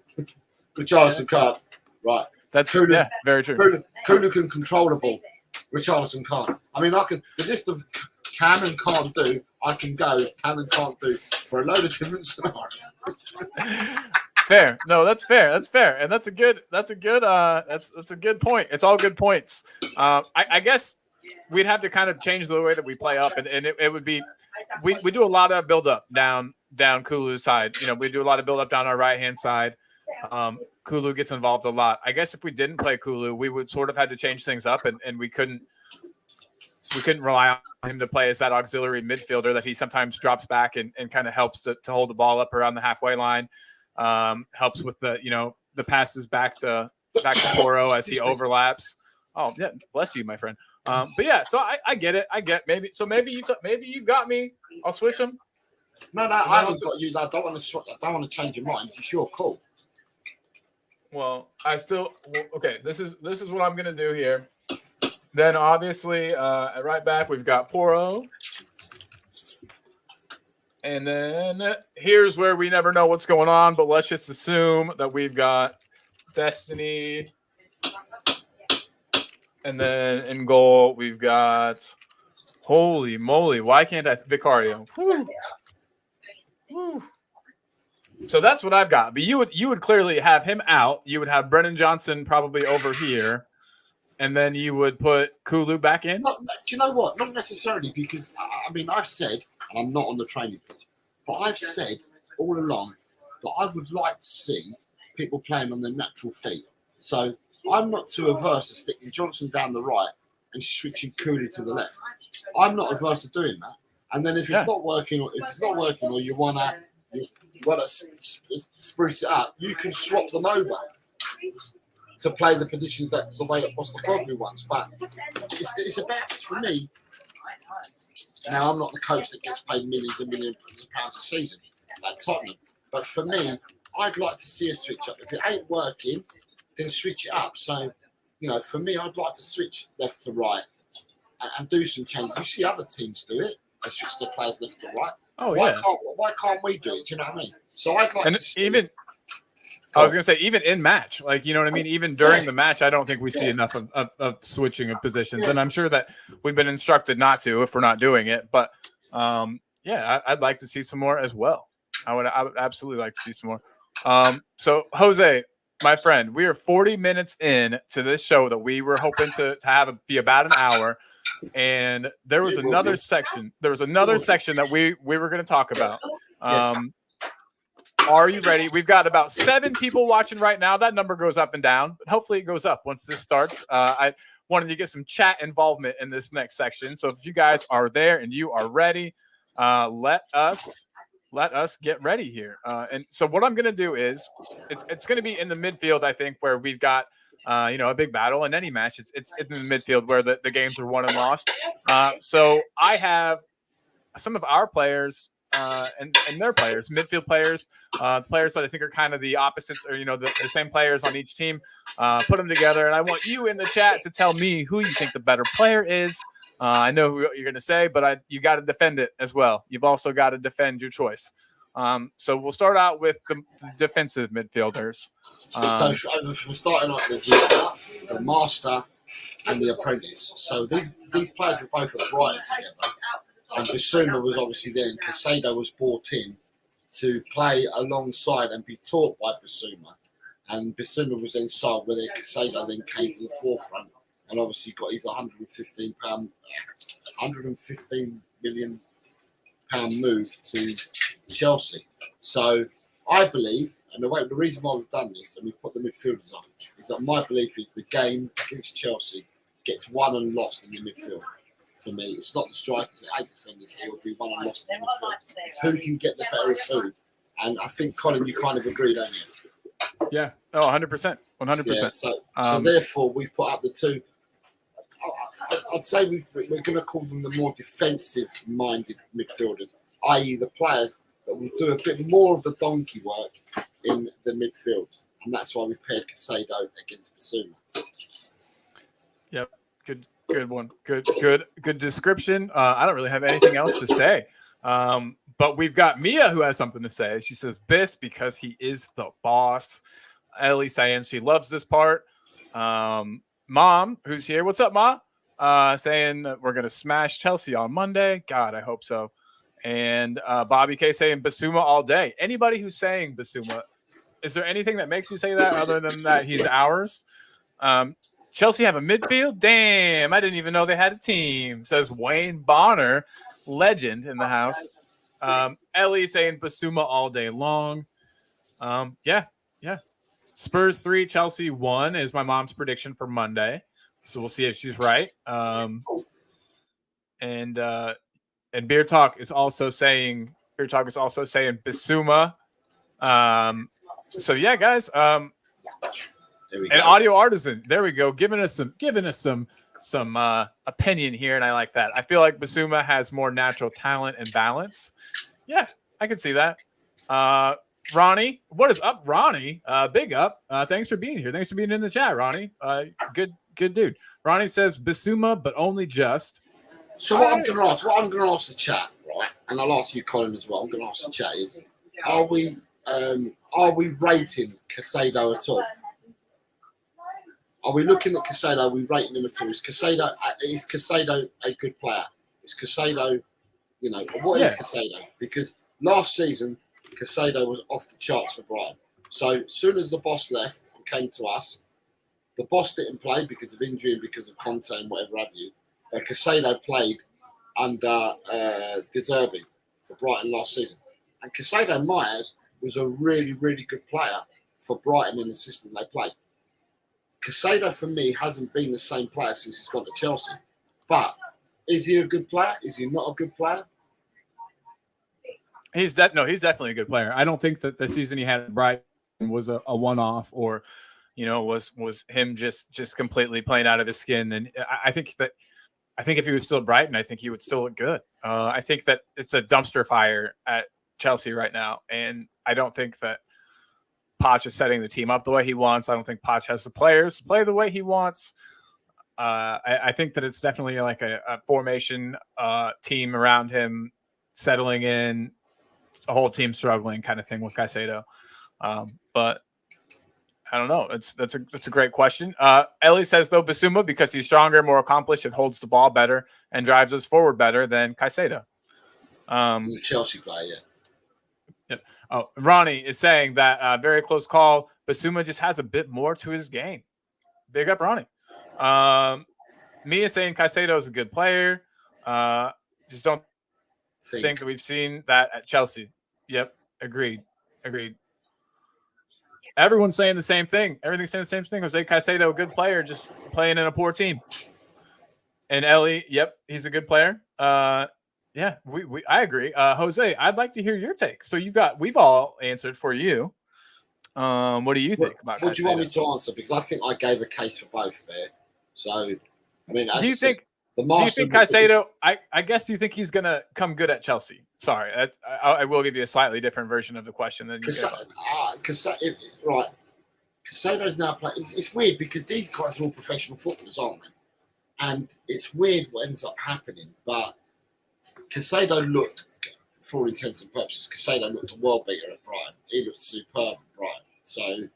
Richarlison can't. Right. That's Kulu, very true. Kulu can control the ball. Richarlison can't. I mean, I can. The list of can and can't do, I can go can and can't do for a load of different scenarios. Fair. No, that's fair. That's fair, and that's a good point. It's all good points. I guess we'd have to kind of change the way that we play up, and it would be we do a lot of build up down Kulu's side. We do a lot of build up down our right hand side. Kulu gets involved a lot. I guess if we didn't play Kulu, we would sort of had to change things up, and we couldn't rely on him to play as that auxiliary midfielder that he sometimes drops back and kind of helps to hold the ball up around the halfway line. Helps with the passes back to Poro as he overlaps. Oh yeah, bless you, my friend. But yeah, so I get it. Maybe you've got me. I'll switch him. No, I haven't got you. I don't want to change your mind. It's your call. Well, okay. This is what I'm gonna do here. Then obviously, at right back we've got Poro, and then here's where we never know what's going on, but let's just assume that we've got Destiny, and then in goal we've got. Holy moly! Why can't I Vicario? Woo. Woo. So that's what I've got. But you would clearly have him out. You would have Brennan Johnson probably over here, and then you would put Kulu back in. Do you know what? Not necessarily, because I've said, and I'm not on the training pitch, but I've said all along that I would like to see people playing on their natural feet. So I'm not too averse to sticking Johnson down the right and switching Kulu to the left. I'm not averse to doing that. And then if it's not working, or you wanna spruce it up, you can swap them over to play the positions the way that Postecoglou wants. But it's about, for me, Now, I'm not the coach that gets paid millions and millions of pounds a season at Tottenham. But for me, I'd like to see a switch up. If it ain't working, then switch it up. So, for me, I'd like to switch left to right and do some changes. You see other teams do it. They switch their players left to right. Oh, Why can't we do it? Do you know what I mean? So I'd like to see... I was going to say, even in match, like, you know what I mean? Even during the match, I don't think we see enough of switching of positions. And I'm sure that we've been instructed not to if we're not doing it. But, I'd like to see some more as well. I would absolutely like to see some more. So, Jose, my friend, we are 40 minutes in to this show that we were hoping to be about an hour. And there was another section. There was another section that we were going to talk about. Are you ready? We've got about 7 people watching right now. That number goes up and down, but hopefully it goes up once this starts. I wanted to get some chat involvement in this next section. So if you guys are there and you are ready, let us get ready here. And so what I'm going to do is it's going to be in the midfield, I think, where we've got a big battle in any match. It's in the midfield where the games are won and lost. So I have some of our players and their players, midfield players, players that I think are kind of the opposites, or the same players on each team. Put them together, and I want you in the chat to tell me who you think the better player is. I know who you're going to say, but you got to defend it as well. You've also got to defend your choice. So we'll start out with the defensive midfielders. So we're starting off with the master and the apprentice. So these players were both at Brighton together. And Bissouma was obviously there, and Caicedo was brought in to play alongside and be taught by Bissouma. And Bissouma was then sold, where Caicedo then came to the forefront and obviously got either £115 million move to Chelsea. So I believe, and the reason why we've done this and we put the midfielders on, is that my belief is the game against Chelsea gets won and lost in the midfield. For me, it's not the strikers, the 8 defenders. It will be won and lost in the midfield. It's who can get the better of who. And I think, Colin, you kind of agree, don't you? Yeah. Oh, 100%. 100%. Yeah, so therefore, we've put up the two. I'd say we're going to call them the more defensive-minded midfielders, i.e. the players that will do a bit more of the donkey work in the midfield. And that's why we've paired Caicedo against Bissouma. Yep. Good one. Good description. I don't really have anything else to say. But we've got Mia who has something to say. She says, Biss, because he is the boss. Ellie saying she loves this part. Mom, who's here. What's up, Ma? Saying that we're going to smash Chelsea on Monday. God, I hope so. And Bobby K saying Bissouma all day. Anybody who's saying Bissouma, is there anything that makes you say that other than that he's ours? Chelsea have a midfield? Damn, I didn't even know they had a team, says Wayne Bonner, legend in the house. Ellie saying Bissouma all day long. Yeah. Spurs 3, Chelsea 1 is my mom's prediction for Monday. So we'll see if she's right. And Beer Talk is also saying Bissouma. So yeah, guys. And Audio Artisan, there we go, giving us some opinion here, and I like that. I feel like Bissouma has more natural talent and balance. Yeah, I can see that. Ronnie, what is up, Ronnie? Big up. Thanks for being here. Thanks for being in the chat, Ronnie. Good dude. Ronnie says Bissouma, but only just. So what I'm going to ask the chat, right? And I'll ask you, Colin, as well. I'm going to ask the chat is, are we rating Caicedo at all? Are we looking at Caicedo? Are we rating him at all? Is Caicedo a good player? Is Caicedo, what is Caicedo? Because last season, Caicedo was off the charts for Brighton. So as soon as the boss left and came to us, the boss didn't play because of injury and because of Conte and whatever have you. Caicedo played under De Zerbi for Brighton last season. And Caicedo Myers was a really, really good player for Brighton in the system they played. Caicedo, for me, hasn't been the same player since he's gone to Chelsea. But is he a good player? Is he not a good player? He's definitely a good player. I don't think that the season he had at Brighton was a one-off, or was him just completely playing out of his skin. And I think that I think if he was still at Brighton, I think he would still look good. I think that it's a dumpster fire at Chelsea right now, and I don't think that Poch is setting the team up the way he wants. I don't think Poch has the players to play the way he wants. I think that it's definitely like a formation team around him settling in, a whole team struggling kind of thing with Caicedo. But I don't know. That's a great question. Ellie says though Basuma because he's stronger, more accomplished, and holds the ball better and drives us forward better than Caicedo. He's a Chelsea player, yeah. Oh, Ronnie is saying that very close call. Basuma just has a bit more to his game. Big up, Ronnie. Mia saying Caicedo is a good player. Just don't think that we've seen that at Chelsea. Yep, agreed. Everyone's saying the same thing. Everything's saying the same thing. Jose Caicedo, a good player, just playing in a poor team. And Ellie, yep, he's a good player. Yeah, I agree. Jose, I'd like to hear your take. So we've all answered for you. What do you think about Caicedo? What do you want me to answer? Because I think I gave a case for both there. So, I mean, do you think Caicedo? I guess do you think he's gonna come good at Chelsea? Sorry, I will give you a slightly different version of the question than you did. Right, Caicedo's now playing. It's weird because these guys are all professional footballers, aren't they? And it's weird what ends up happening. But Caicedo looked, for all intents and purposes, Caicedo looked a world beater at Brighton. He looked superb at Brighton. So,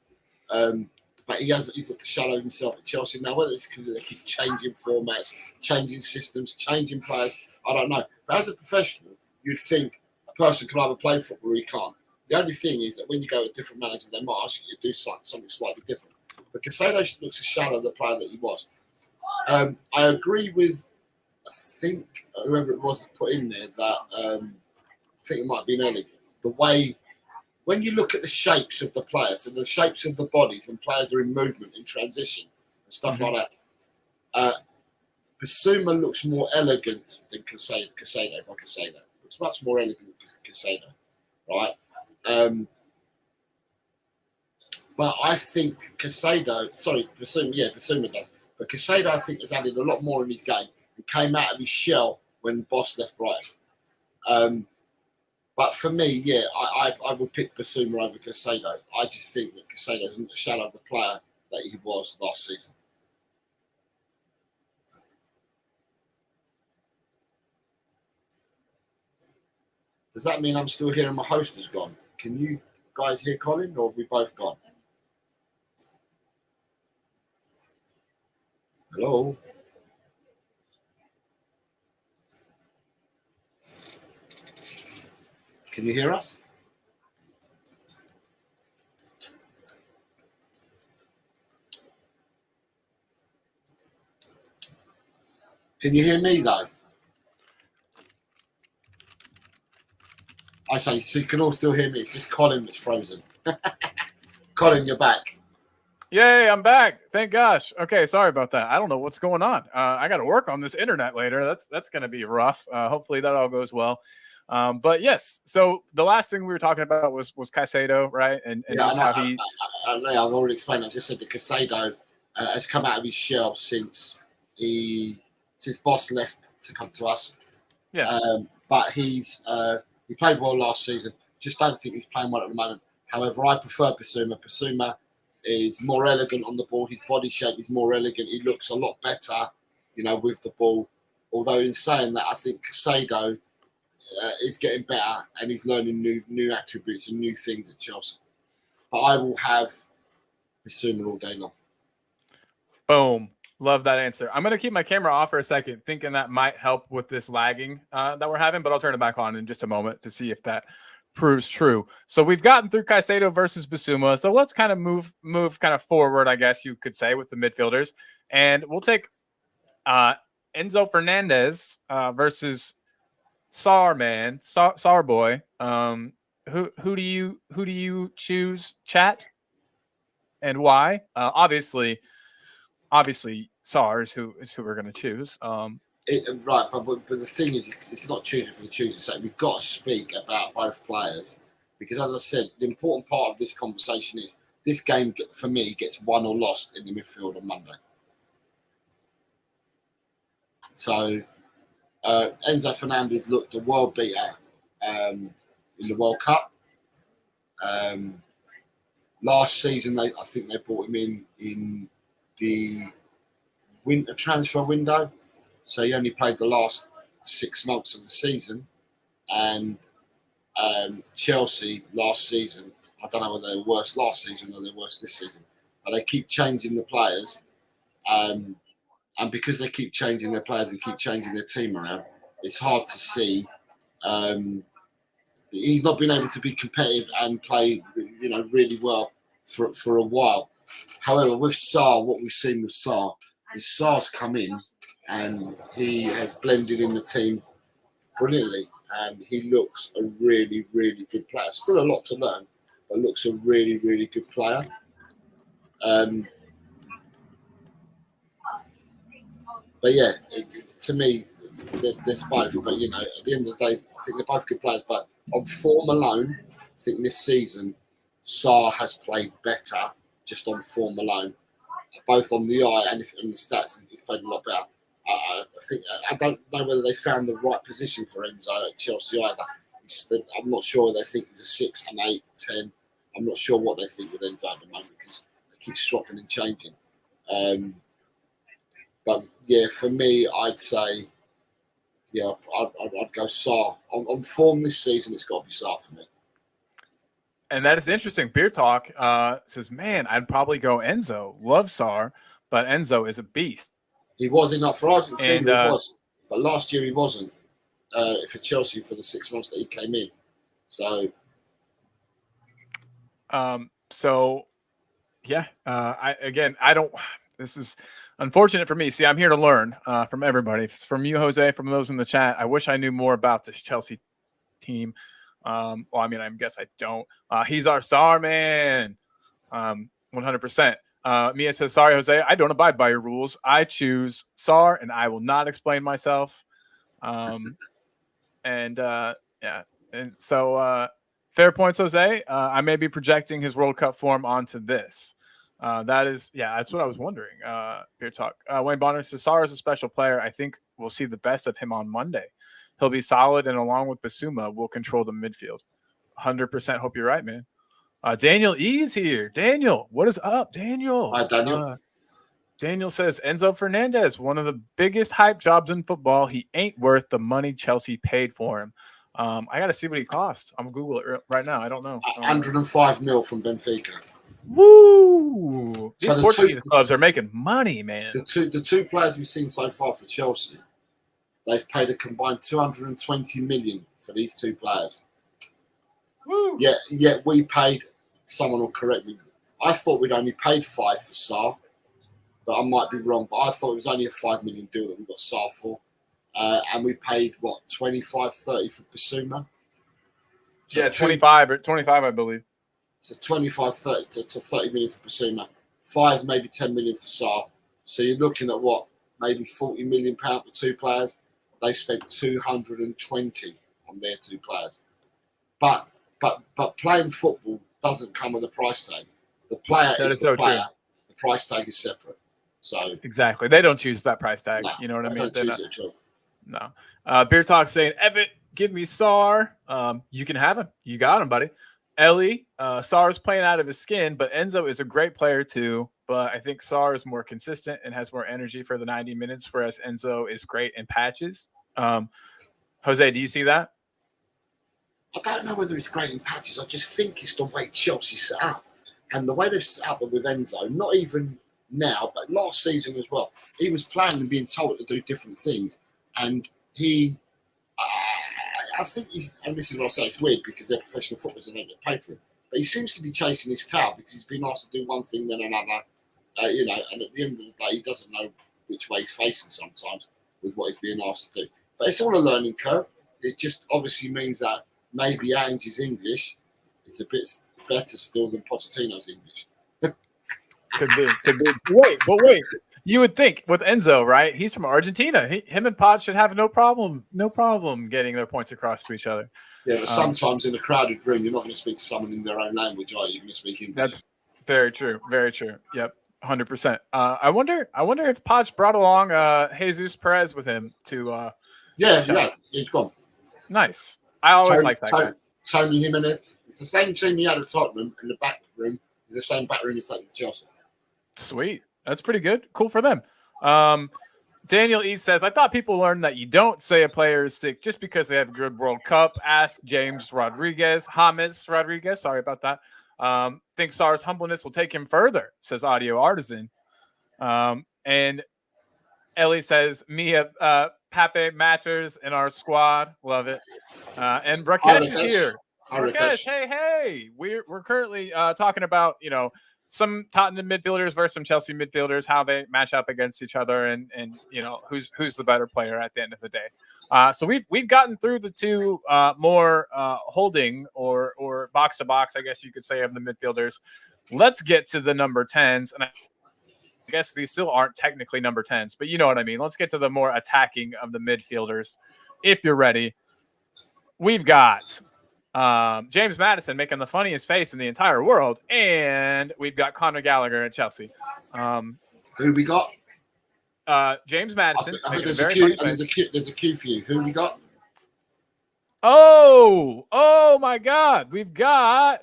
but he's looked to shadow himself at Chelsea. Now, whether it's because they keep changing formats, changing systems, changing players, I don't know. But as a professional, you'd think a person can either play football or he can't. The only thing is that when you go to a different manager, they might ask you to do something slightly different. But Caicedo looks to shadow the player that he was. I agree with, I think, whoever it was that put in there, that I think it might have been Ellie. The way, when you look at the shapes of the players and the shapes of the bodies when players are in movement, in transition, and stuff like that, Basuma looks more elegant than Caicedo, if I can say that. Looks much more elegant than Caicedo, right? But I think Basuma does. But Caicedo, I think, has added a lot more in his game and came out of his shell when Boss left Brighton. But for me, yeah, I would pick Basuma over Caicedo. I just think that Caicedo isn't the shadow of the player that he was last season. Does that mean I'm still here and my host is gone? Can you guys hear Colin, or have we both gone? Hello? Can you hear us? Can you hear me though? I say, so you can all still hear me. It's just Colin that's frozen. Colin, you're back. Yay, I'm back. Thank gosh. Okay, sorry about that. I don't know what's going on. I got to work on this internet later. That's going to be rough. Hopefully that all goes well. But yes, so the last thing we were talking about was Caicedo, right? And yeah, how he. I've already explained. I just said that Caicedo has come out of his shell since Boss left to come to us. Yeah. But he played well last season. Just don't think he's playing well at the moment. However, I prefer Basuma. Basuma is more elegant on the ball. His body shape is more elegant. He looks a lot better, with the ball. Although in saying that, I think Caicedo is getting better and he's learning new attributes and new things at Chelsea. But I will have Basuma all day long. Boom. Love that answer. I'm going to keep my camera off for a second, thinking that might help with this lagging that we're having, but I'll turn it back on in just a moment to see if that proves true. So we've gotten through Caicedo versus Basuma. So let's kind of move kind of forward, I guess you could say, with the midfielders. And we'll take Enzo Fernandez versus Sar Boy. Who do you choose, chat? And why? Obviously Sar is who we're going to choose. Right, but the thing is, it's not choosing for the choosing sake. We've got to speak about both players because, as I said, the important part of this conversation is this game, for me, gets won or lost in the midfield on Monday. So Enzo Fernandez looked a world beater in the World Cup. Last season, I think they brought him in the winter transfer window. So he only played the last 6 months of the season. And Chelsea last season, I don't know whether they were worse last season or they're worse this season, but they keep changing the players. And because they keep changing their players and keep changing their team around, it's hard to see. He's not been able to be competitive and play, really well for a while. However, with Sarr, what we've seen with Sarr is Sarr's come in and he has blended in the team brilliantly, and he looks a really, really good player. Still a lot to learn, but looks a really, really good player. But yeah, to me, there's both. But at the end of the day, I think they're both good players. But on form alone, I think this season, Sarr has played better just on form alone, both on the eye and in the stats. He's played a lot better. I don't know whether they found the right position for Enzo at Chelsea either. I'm not sure they think he's a 6, an 8, 10. I'm not sure what they think with Enzo at the moment because they keep swapping and changing. But yeah, for me, I'd say, I'd go Sarr. On form this season, it's got to be Sarr for me. And that is interesting. Beer Talk says, man, I'd probably go Enzo. Love Sarr, but Enzo is a beast. He was enough for Argentina, he was. But last year he wasn't for Chelsea for the 6 months that he came in. So, I don't. This is unfortunate for me. See, I'm here to learn from everybody, from you, Jose, from those in the chat. I wish I knew more about this Chelsea team. I guess I don't. He's our star man, 100%. Mia says, sorry, Jose, I don't abide by your rules. I choose Sarr, and I will not explain myself. And so fair points, Jose. I may be projecting his World Cup form onto this. That's what I was wondering. Beer Talk. Wayne Bonner says, Sarr is a special player. I think we'll see the best of him on Monday. He'll be solid, and along with Basuma, will control the midfield. 100% hope you're right, man. Daniel E is here. Daniel, what is up, Daniel? Hi, Daniel. Daniel says, Enzo Fernandez, one of the biggest hype jobs in football. He ain't worth the money Chelsea paid for him. I got to see what he cost. I'm going to Google it right now. I don't know. 105 mil from Benfica. Woo! These Portuguese clubs are making money, man. The two players we've seen so far for Chelsea, they've paid a combined 220 million for these two players. Woo! Yeah, we paid. Someone will correct me. I thought we'd only paid 5 for Sarr, but I might be wrong. But I thought it was only a 5 million deal that we got Sarr for, and we paid 25, 30 for Basuma. So 25, I believe. So 25, 30 to 30 million for Basuma, 5, maybe 10 million for Sarr. So you're looking at maybe 40 million pound for two players. They've spent 220 on their two players. But playing football doesn't come with a price tag. The player is the player. True. The price tag is separate. So exactly, they don't choose that price tag. No, you know what I mean? Don't choose it, true. No. Beer Talk saying, Evan, give me Sarr. You can have him. You got him, buddy. Ellie, Sarr is playing out of his skin, but Enzo is a great player too. But I think Sarr is more consistent and has more energy for the 90 minutes, whereas Enzo is great in patches. Jose, do you see that? I don't know whether it's great in patches. I just think it's the way Chelsea set up. And the way they've set up with Enzo, not even now, but last season as well, he was playing and being told to do different things. And I think, and this is what I say, it's weird because they're professional footballers and they get paid for it. But he seems to be chasing his tail because he's been asked to do one thing, then another. And at the end of the day, he doesn't know which way he's facing sometimes with what he's being asked to do. But it's all a learning curve. It just obviously means that maybe Ange's English is a bit better still than Pochettino's English. Could be. Wait. You would think with Enzo, right? He's from Argentina. Him and Pod should have no problem getting their points across to each other. Yeah, but sometimes in a crowded room, you're not going to speak to someone in their own language, are you? You're going to speak English. That's very true. Very true. Yep. 100%. I wonder if Poch brought along Jesus Perez with him to. Yeah, he's gone. Nice. I always like that guy. Tony Jimenez. It's the same team he had at Tottenham in the back room. The same back room he's taking to Chelsea. Sweet. That's pretty good. Cool for them. Daniel E says, I thought people learned that you don't say a player is sick just because they have a good World Cup. Ask James Rodriguez. Sorry about that. Think Sar's humbleness will take him further, says Audio Artisan. And Ellie says, Mia Pape matters in our squad. Love it. And Rakesh is here. Rakesh, hey. We're currently talking about, some Tottenham midfielders versus some Chelsea midfielders, how they match up against each other, and who's the better player at the end of the day. So we've gotten through the two more holding or box to box, I guess you could say, of the midfielders. Let's get to the number 10s, and I guess these still aren't technically number 10s, but you know what I mean. Let's get to the more attacking of the midfielders. If you're ready, we've got James Maddison making the funniest face in the entire world, and we've got Conor Gallagher at Chelsea. Who we got? James Maddison. There's a queue for you. Who we got? Oh my God! We've got.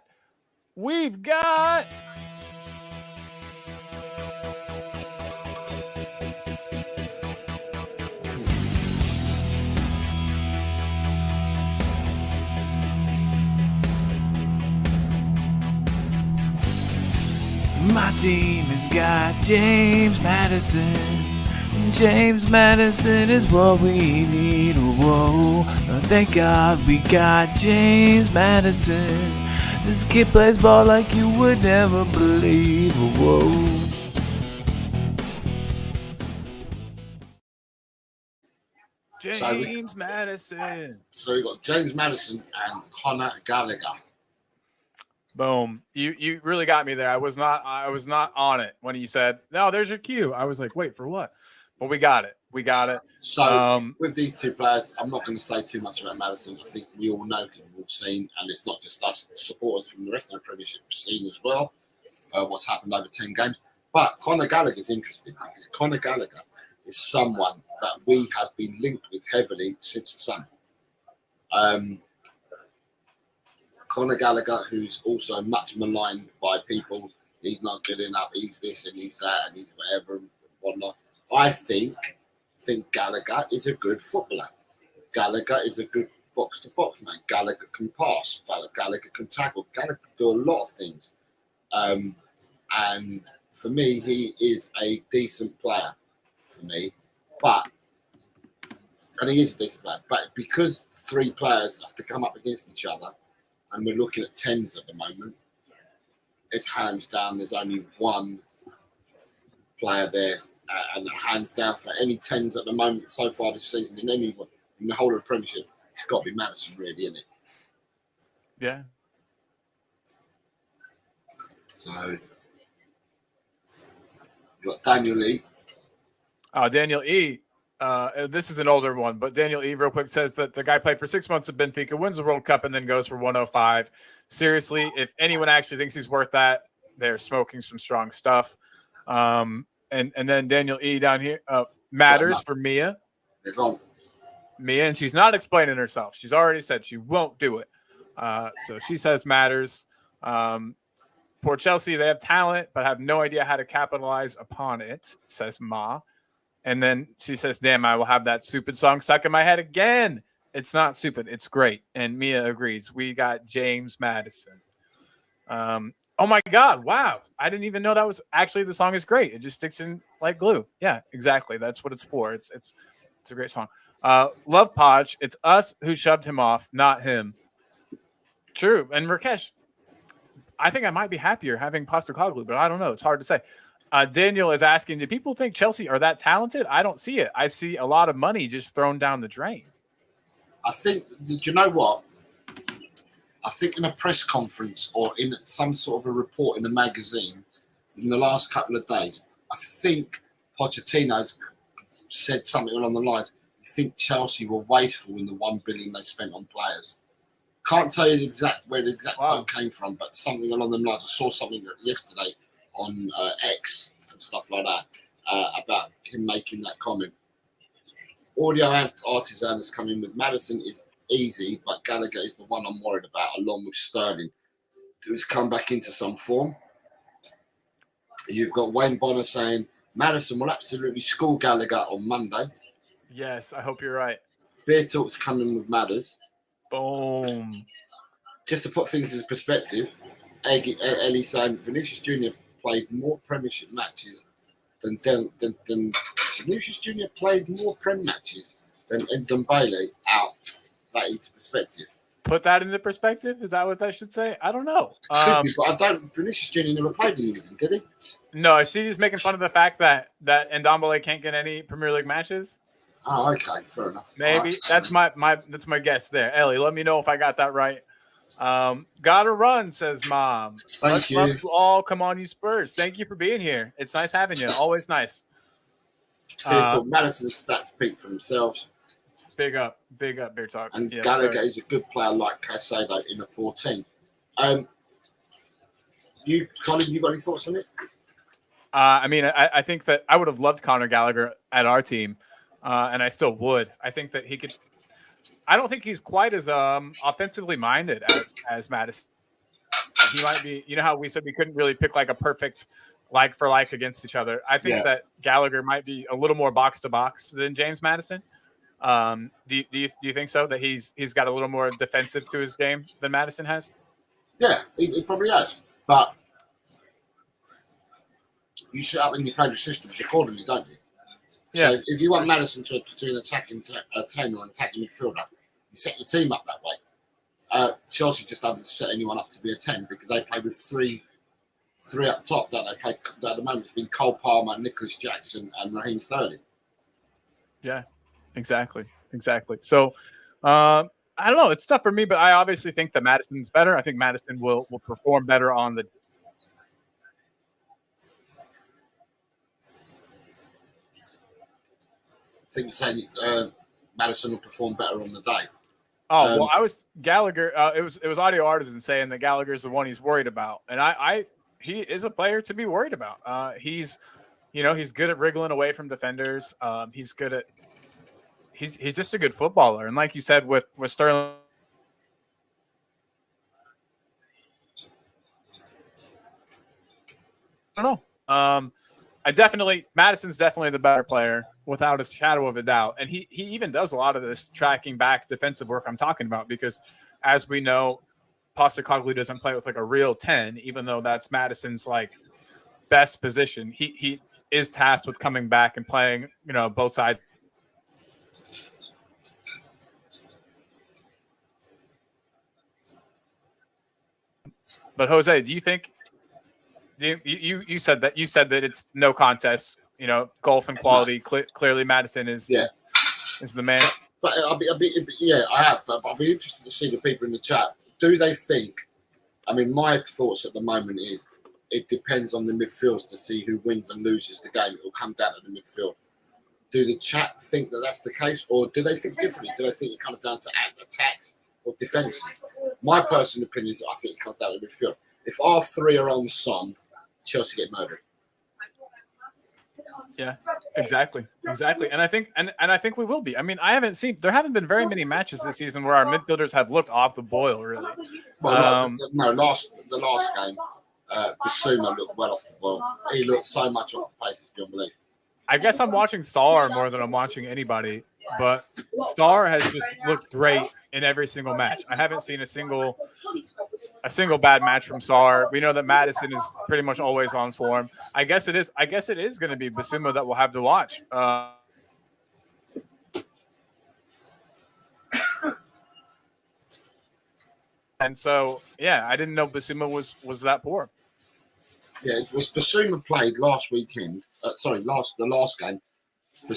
My team has got James Maddison. James Maddison is what we need. Whoa, thank God we got James Maddison. This kid plays ball like you would never believe. Whoa. James Maddison. So we got James Maddison and Conor Gallagher. Boom. You really got me there. I was not on it when you said, no, there's your cue. I was like, wait, for what? But we got it. So with these two players, I'm not going to say too much about Maddison. I think we all know, we've all seen, and it's not just us supporters from the rest of the Premiership seen as well, what's happened over 10 games. But Conor Gallagher is interesting because Conor Gallagher is someone that we have been linked with heavily since the summer. Conor Gallagher, who's also much maligned by people. He's not good enough. He's this and he's that and he's whatever and whatnot. I think Gallagher is a good footballer. Gallagher is a good box-to-box man. Gallagher can pass. Gallagher can tackle. Gallagher can do a lot of things. And for me, he is a decent player for me. And he is a decent player. But because three players have to come up against each other, and we're looking at 10s at the moment, it's hands down. There's only one player there, and hands down for any 10s at the moment so far this season in the whole of the Premiership, it's got to be Maddison, really, isn't it? Yeah. So you got Daniel E. Daniel E. This is an older one, but Daniel E. real quick says that the guy played for 6 months at Benfica, wins the World Cup, and then goes for 105. Seriously, if anyone actually thinks he's worth that, they're smoking some strong stuff. And then Daniel E. down here matters for Mia. Mia, and she's not explaining herself. She's already said she won't do it. So she says matters. For Chelsea, they have talent, but have no idea how to capitalize upon it, says Ma. And then she says, damn, I will have that stupid song stuck in my head again. It's not stupid. It's great. And Mia agrees. We got James Maddison. Oh, my God. Wow. I didn't even know that was actually the song is great. It just sticks in like glue. Yeah, exactly. That's what it's for. It's a great song. Love Podge. It's us who shoved him off, not him. True. And Rakesh, I think I might be happier having Postecoglou, but I don't know. It's hard to say. Daniel is asking, do people think Chelsea are that talented? I don't see it. I see a lot of money just thrown down the drain. I think, do you know what? I think in a press conference or in some sort of a report in a magazine in the last couple of days, I think Pochettino's said something along the lines, I think Chelsea were wasteful in the $1 billion they spent on players. Can't tell you where the exact quote came from, but something along the lines. I saw something yesterday on X, and stuff like that about him making that comment. Audio Artisan has come in with Maddison is easy, but Gallagher is the one I'm worried about, along with Sterling, who's come back into some form. You've got Wayne Bonner saying Maddison will absolutely school Gallagher on Monday. Yes, I hope you're right. Beer Talk's coming with Madders. Boom. Just to put things into perspective, Ellie saying Vinicius Jr. played more Premiership matches than Vinicius Jr. played more Prem matches than Bailey out. That into perspective. Put that into perspective? Is that what I should say? I don't know. Could be, but I don't. Vinicius Jr. never played in England, did he? No, I see he's making fun of the fact that Ndombele can't get any Premier League matches. Oh, okay, fair enough. Maybe that's my guess there. Ellie, let me know if I got that right. Gotta run, says Mom. Thank you. Love to all. Come on, you Spurs. Thank you for being here. It's nice having you. Always nice. Madison's stats speak for themselves. Big up, Beer Talk. And yes, Gallagher sir. is a good player like Caicedo in a poor team. Colin, you got any thoughts on it? I mean, I think that I would have loved Conor Gallagher at our team, and I still would. I think that he could. I don't think he's quite as offensively minded as Maddison. He might be. You know how we said we couldn't really pick like a perfect like for like against each other. I think that Gallagher might be a little more box to box than James Maddison. Do you think so? That he's got a little more defensive to his game than Maddison has? Yeah, he probably has. But you set up and you play the systems accordingly, don't you? Yeah. So if you want Maddison to an attacking 10 or an attacking midfielder, you set your team up that way. Chelsea just haven't set anyone up to be a 10 because they play with three up top. That they play at the moment. It's been Cole Palmer, Nicholas Jackson, and Raheem Sterling. Yeah, exactly. So I don't know. It's tough for me, but I obviously think that Maddison's better. I think Maddison will perform better on the. I think you're saying Maddison will perform better on the day. Oh well, I was Gallagher. It was Audio Artisan saying that Gallagher's the one he's worried about, and he is a player to be worried about. He's good at wriggling away from defenders. He's good at. He's just a good footballer, and like you said with Sterling. I don't know. Madison's definitely the better player without a shadow of a doubt. And he even does a lot of this tracking back defensive work I'm talking about because, as we know, Postecoglou doesn't play with like a real 10, even though that's Maddison's like best position. He is tasked with coming back and playing, both sides. But Jose, do you think you said that it's no contest, golf and quality. Clearly Madison is the man. But I have. But I'll be interested to see the people in the chat. Do they think? I mean, my thoughts at the moment is it depends on the midfields to see who wins and loses the game. It will come down to the midfield. Do the chat think that that's the case, or do they think differently? Do they think it comes down to attacks or defences? My personal opinion is I think it comes down to midfield. If our three are on song, Chelsea get murdered. Yeah, exactly. And I think we will be. I mean, there haven't been very many matches this season where our midfielders have looked off the boil, really. The last game, Bissouma looked well off the boil. He looked so much off the pace, it's beyond belief. I guess I'm watching Sarr more than I'm watching anybody, but Sarr has just looked great in every single match. I haven't seen a single bad match from Sarr. We know that Maddison is pretty much always on form. I guess it is going to be Bissouma that we'll have to watch. And so, I didn't know Bissouma was that poor. Yeah, it was Bissouma played last weekend. The last game.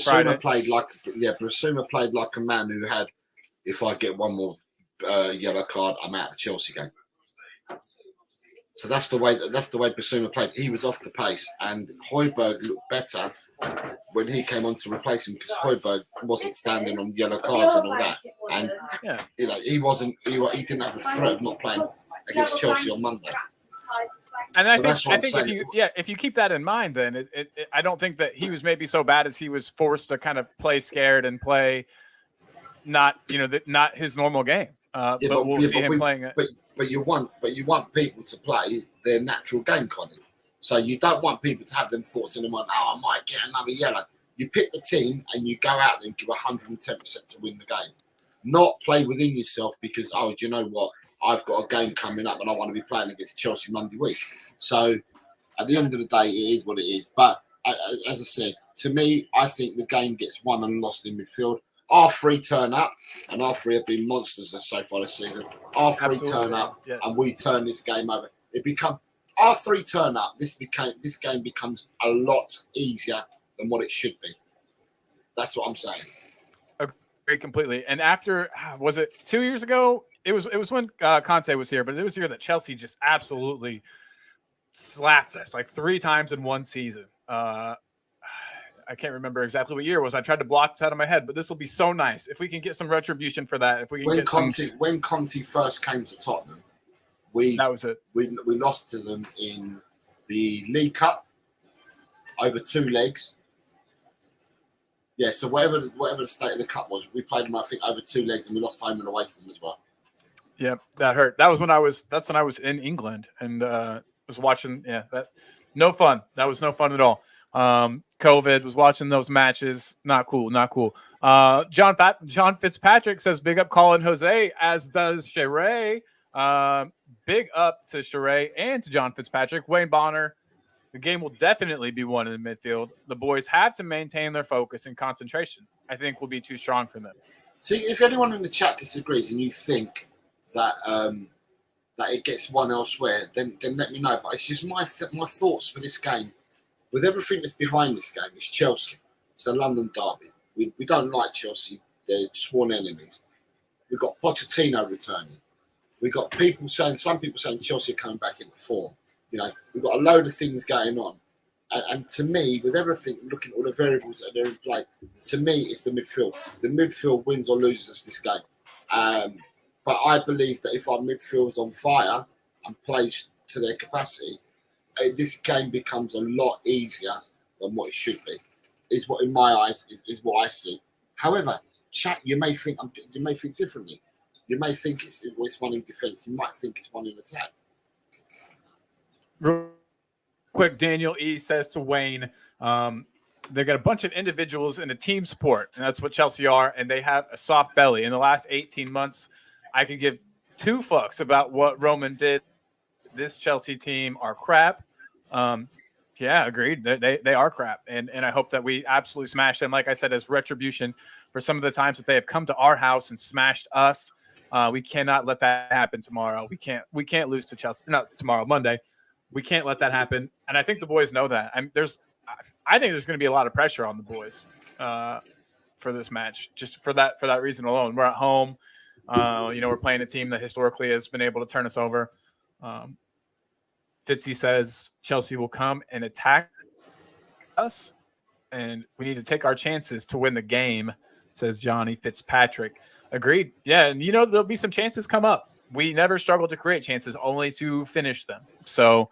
Friday. Bissouma played like a man who had, if I get one more yellow card, I'm out of the Chelsea game. So that's the way Bissouma played. He was off the pace, and Højbjerg looked better when he came on to replace him because Højbjerg wasn't standing on yellow cards and all that. And he didn't have the threat of not playing against Chelsea on Monday. And I So think that's what I'm if saying. if you keep that in mind, then I don't think that he was maybe so bad as he was forced to kind of play scared and play not not his normal game. Yeah, but we'll see him we, playing it. but you want people to play their natural game, Connie. So you don't want people to have them thoughts in their mind. Oh, I might get another yellow. You pick the team and you go out there and give 110% to win the game. Not play within yourself because, oh, do you know what? I've got a game coming up and I want to be playing against Chelsea Monday week. So at the end of the day, it is what it is. But as I said, to me, I think the game gets won and lost in midfield. Our three turn up, and our three have been monsters so far this season. Our three turn up, yes. and we turn this game over. Our three turn up. This game becomes a lot easier than what it should be. That's what I'm saying. Agree completely. And after, was it 2 years ago? It was when Conte was here, but it was the year that Chelsea just absolutely slapped us like 3 times in one season. I can't remember exactly what year it was. I tried to block this out of my head, but this will be so nice if we can get some retribution for that. If we can When Conte first came to Tottenham, that was it. We lost to them in the League Cup over 2 legs. Yeah, so whatever the state of the cup was, we played them I think over 2 legs, and we lost home and away to them as well. Yeah, that hurt. That's when I was in England and was watching. Yeah, no fun. That was no fun at all. COVID, was watching those matches. Not cool. John Fitzpatrick says big up Colin Jose, as does Sheree. Big up to Sheree and to John Fitzpatrick. Wayne Bonner, the game will definitely be won in the midfield. The boys have to maintain their focus and concentration. I think will be too strong for them. See, if anyone in the chat disagrees and you think that that it gets won elsewhere, then let me know. But it's just my thoughts for this game. With everything that's behind this game, it's Chelsea. It's a London derby. We don't like Chelsea. They're sworn enemies. We've got Pochettino returning. We've got some people saying Chelsea are coming back into form. You know, we've got a load of things going on. And to me, with everything, looking at all the variables that are in play, to me, it's the midfield. The midfield wins or loses us this game. But I believe that if our midfield's on fire and plays to their capacity, this game becomes a lot easier than what it should be. Is what, in my eyes, is what I see. However, chat, you may think differently. You may think it's one in defence. You might think it's one in attack. Real quick, Daniel E says to Wayne, they got a bunch of individuals in a team sport, and that's what Chelsea are, and they have a soft belly. In the last 18 months, I could give 2 fucks about what Roman did. This Chelsea team are crap. Yeah, agreed. They are crap, and I hope that we absolutely smash them. Like I said, as retribution for some of the times that they have come to our house and smashed us. We cannot let that happen tomorrow. We can't lose to Chelsea. Not tomorrow, Monday. We can't let that happen, and I think the boys know that. I think there's going to be a lot of pressure on the boys for this match, just for that reason alone. We're at home. We're playing a team that historically has been able to turn us over. Fitzy says Chelsea will come and attack us, and we need to take our chances to win the game, says Johnny Fitzpatrick. Agreed. Yeah, and there'll be some chances come up. We never struggle to create chances, only to finish them. So,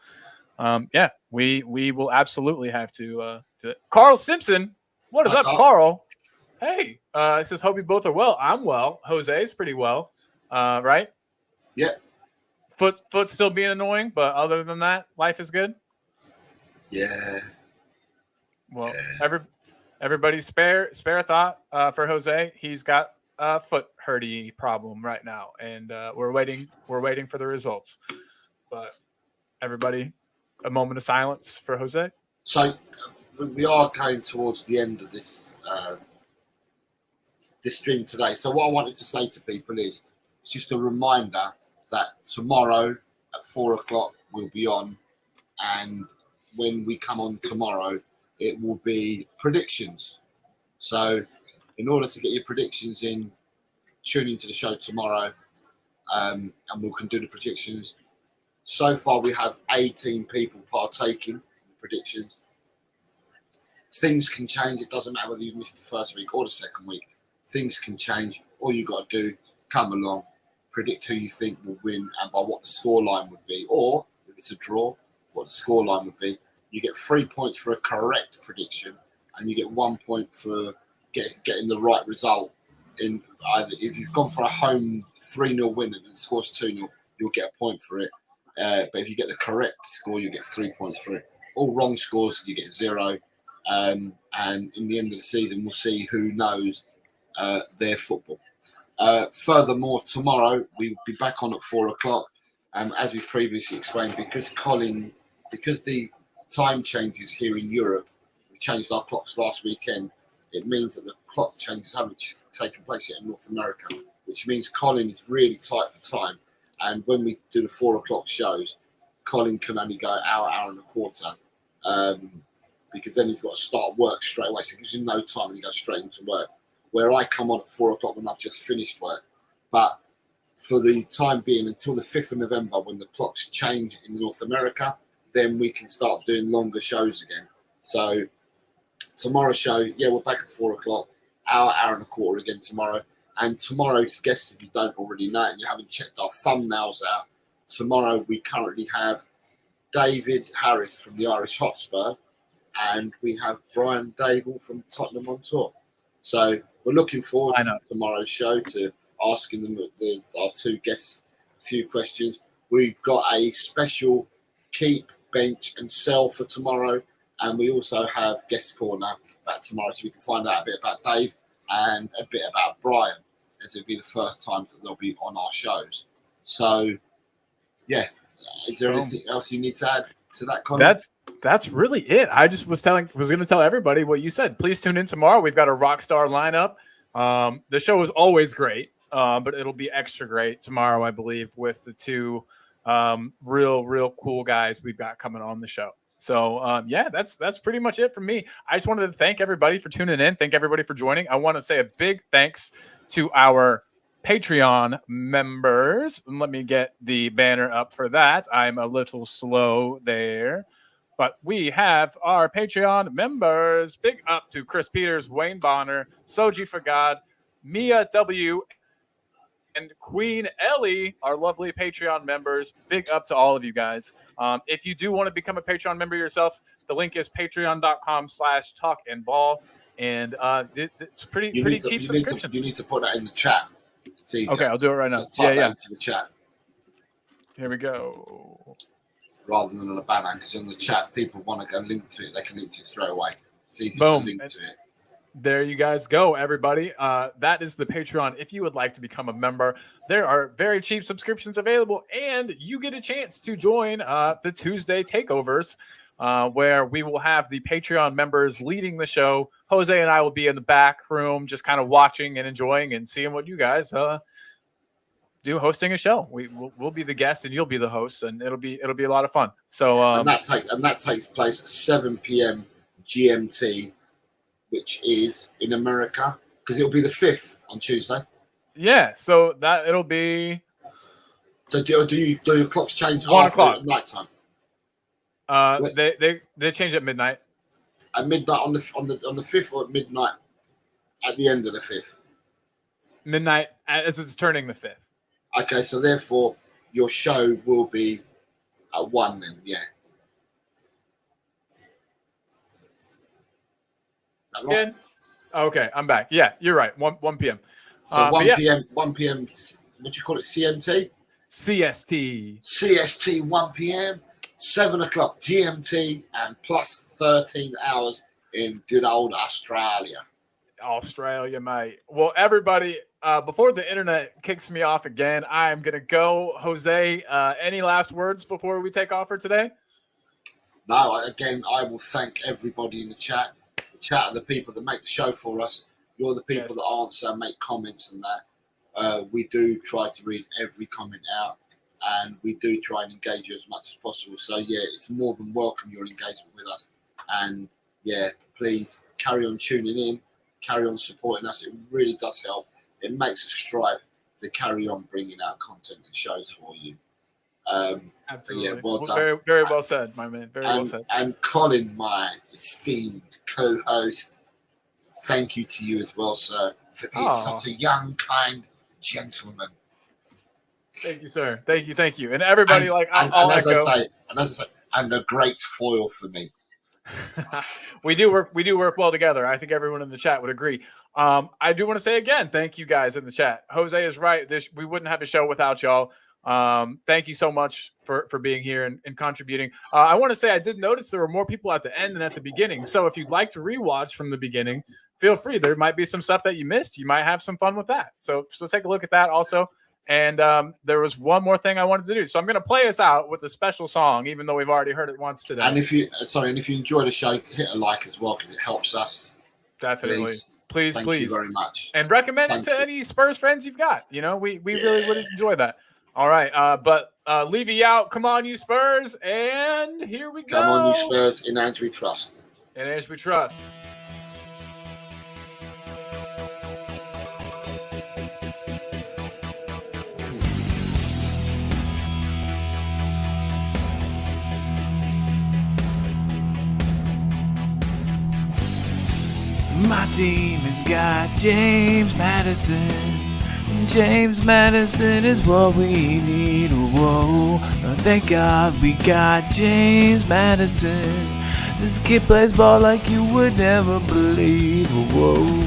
we will absolutely have to do it. Carl Simpson, what is up, Carl? Hey, it says, hope you both are well. I'm well. Jose's pretty well, right? Yeah. Foot's still being annoying, but other than that, life is good. Yeah. Well, everybody spare a thought for Jose. He's got a foot hurty problem right now, and we're waiting for the results. But everybody, a moment of silence for Jose. So we are going towards the end of this stream today. So what I wanted to say to people is just a reminder that tomorrow at 4:00 we'll be on, and when we come on tomorrow, it will be predictions. So in order to get your predictions in, tune into the show tomorrow, and we can do the predictions. So far, we have 18 people partaking in the predictions. Things can change. It doesn't matter whether you missed the first week or the second week. Things can change. All you got to do, come along, predict who you think will win and by what the scoreline would be. Or if it's a draw, what the scoreline would be. You get 3 points for a correct prediction, and you get 1 point for getting the right result. In either if you've gone for a home 3-0 win and it scores 2-0, you'll get a point for it. But if you get the correct score, you get 3 points for it. All wrong scores, you get 0. And in the end of the season, we'll see who knows their football. Furthermore, tomorrow we will be back on at 4 o'clock. As we previously explained, because the time changes here in Europe, we changed our clocks last weekend. It means that the clock changes haven't taken place yet in North America, which means Colin is really tight for time. And when we do the 4 o'clock shows, Colin can only go hour and a quarter, because then he's got to start work straight away. So it gives him no time and he goes straight into work. Where I come on at 4 o'clock when I've just finished work. But for the time being, until the 5th of November, when the clocks change in North America, then we can start doing longer shows again. So tomorrow's show, we're back at 4 o'clock, hour and a quarter again tomorrow. And tomorrow's guests, if you don't already know it and you haven't checked our thumbnails out, tomorrow we currently have David Harris from the Irish Hotspur, and we have Brian Daigle from Tottenham on tour. So we're looking forward to tomorrow's show, to asking them, our two guests, a few questions. We've got a special keep, bench and sell for tomorrow. And we also have guest corner back tomorrow, so we can find out a bit about Dave and a bit about Brian, as it'll be the first time that they'll be on our shows. So, is there anything else you need to add to that, Colin? That's really it. I just was going to tell everybody what you said. Please tune in tomorrow. We've got a rock star lineup. The show is always great, but it'll be extra great tomorrow, I believe, with the two real cool guys we've got coming on the show. So, that's pretty much it for me. I just wanted to thank everybody for tuning in. Thank everybody for joining. I want to say a big thanks to our Patreon members. Let me get the banner up for that. I'm a little slow there. But we have our Patreon members. Big up to Chris Peters, Wayne Bonner, Soji Fagad, Mia W., and Queen Ellie, our lovely Patreon members. Big up to all of you guys. If you do want to become a Patreon member yourself, the link is patreon.com/talkandball. And it's pretty cheap subscription. You need to put that in the chat. It's easy. Okay, I'll do it right now. Type that into the chat. Here we go. Rather than on a banner, because in the chat, people want to go link to it. They can link to it straight away. It's easy to link to it. There you guys go, everybody. That is the Patreon. If you would like to become a member, there are very cheap subscriptions available, and you get a chance to join the Tuesday takeovers, where we will have the Patreon members leading the show. Jose and I will be in the back room, just kind of watching and enjoying and seeing what you guys do, hosting a show. We'll be the guests and you'll be the host, and it'll be a lot of fun. So and that takes place at 7 p.m. GMT, which is in America, because it'll be the 5th on Tuesday. Yeah, so that it'll be. So do your clocks change 1 o'clock at night time? They change at midnight. At midnight on the 5th, or at midnight at the end of the 5th? Midnight as it's turning the 5th. Okay, so therefore your show will be at 1 then, yeah. Right? Okay, I'm back. Yeah, you're right. 1 p.m. So 1 p.m. 1 p.m. What do you call it? CMT? CST. 1 p.m. 7 o'clock GMT, and plus 13 hours in good old Australia. Australia, mate. Well, everybody, before the internet kicks me off again, I'm gonna go. Jose, any last words before we take off for today? No. Again, I will thank everybody in the chat. Chat are the people that make the show for us. You're the people that answer, make comments and that. We do try to read every comment out, and we do try and engage you as much as possible. So it's more than welcome your engagement with us. And please carry on tuning in, carry on supporting us. It really does help. It makes us strive to carry on bringing out content and shows for you. Absolutely. Well done. Very, very well said, my man. Well said. And Colin, my esteemed co-host, thank you to you as well, sir, for being such a young, kind gentleman. Thank you, sir. Thank you. And everybody, as I say, and a great foil for me. We do work well together. I think everyone in the chat would agree. I do want to say again, thank you guys in the chat. Jose is right. We wouldn't have a show without y'all. Thank you so much for being here and contributing. I want to say I did notice there were more people at the end than at the beginning. So if you'd like to rewatch from the beginning, feel free. There might be some stuff that you missed. You might have some fun with that. So take a look at that also. And there was one more thing I wanted to do. So I'm going to play us out with a special song, even though we've already heard it once today. And if you enjoy the show, hit a like as well, because it helps us. Definitely. Please. Thank you very much. And recommend it to any Spurs friends you've got. You know, we really would enjoy that. All right. But Levy out. Come on, you Spurs. And here we go. Come on, you Spurs. In as we trust. In as we trust. My team has got James Madison. James Madison is what we need. Whoa, thank God we got James Madison. This kid plays ball like you would never believe. Whoa.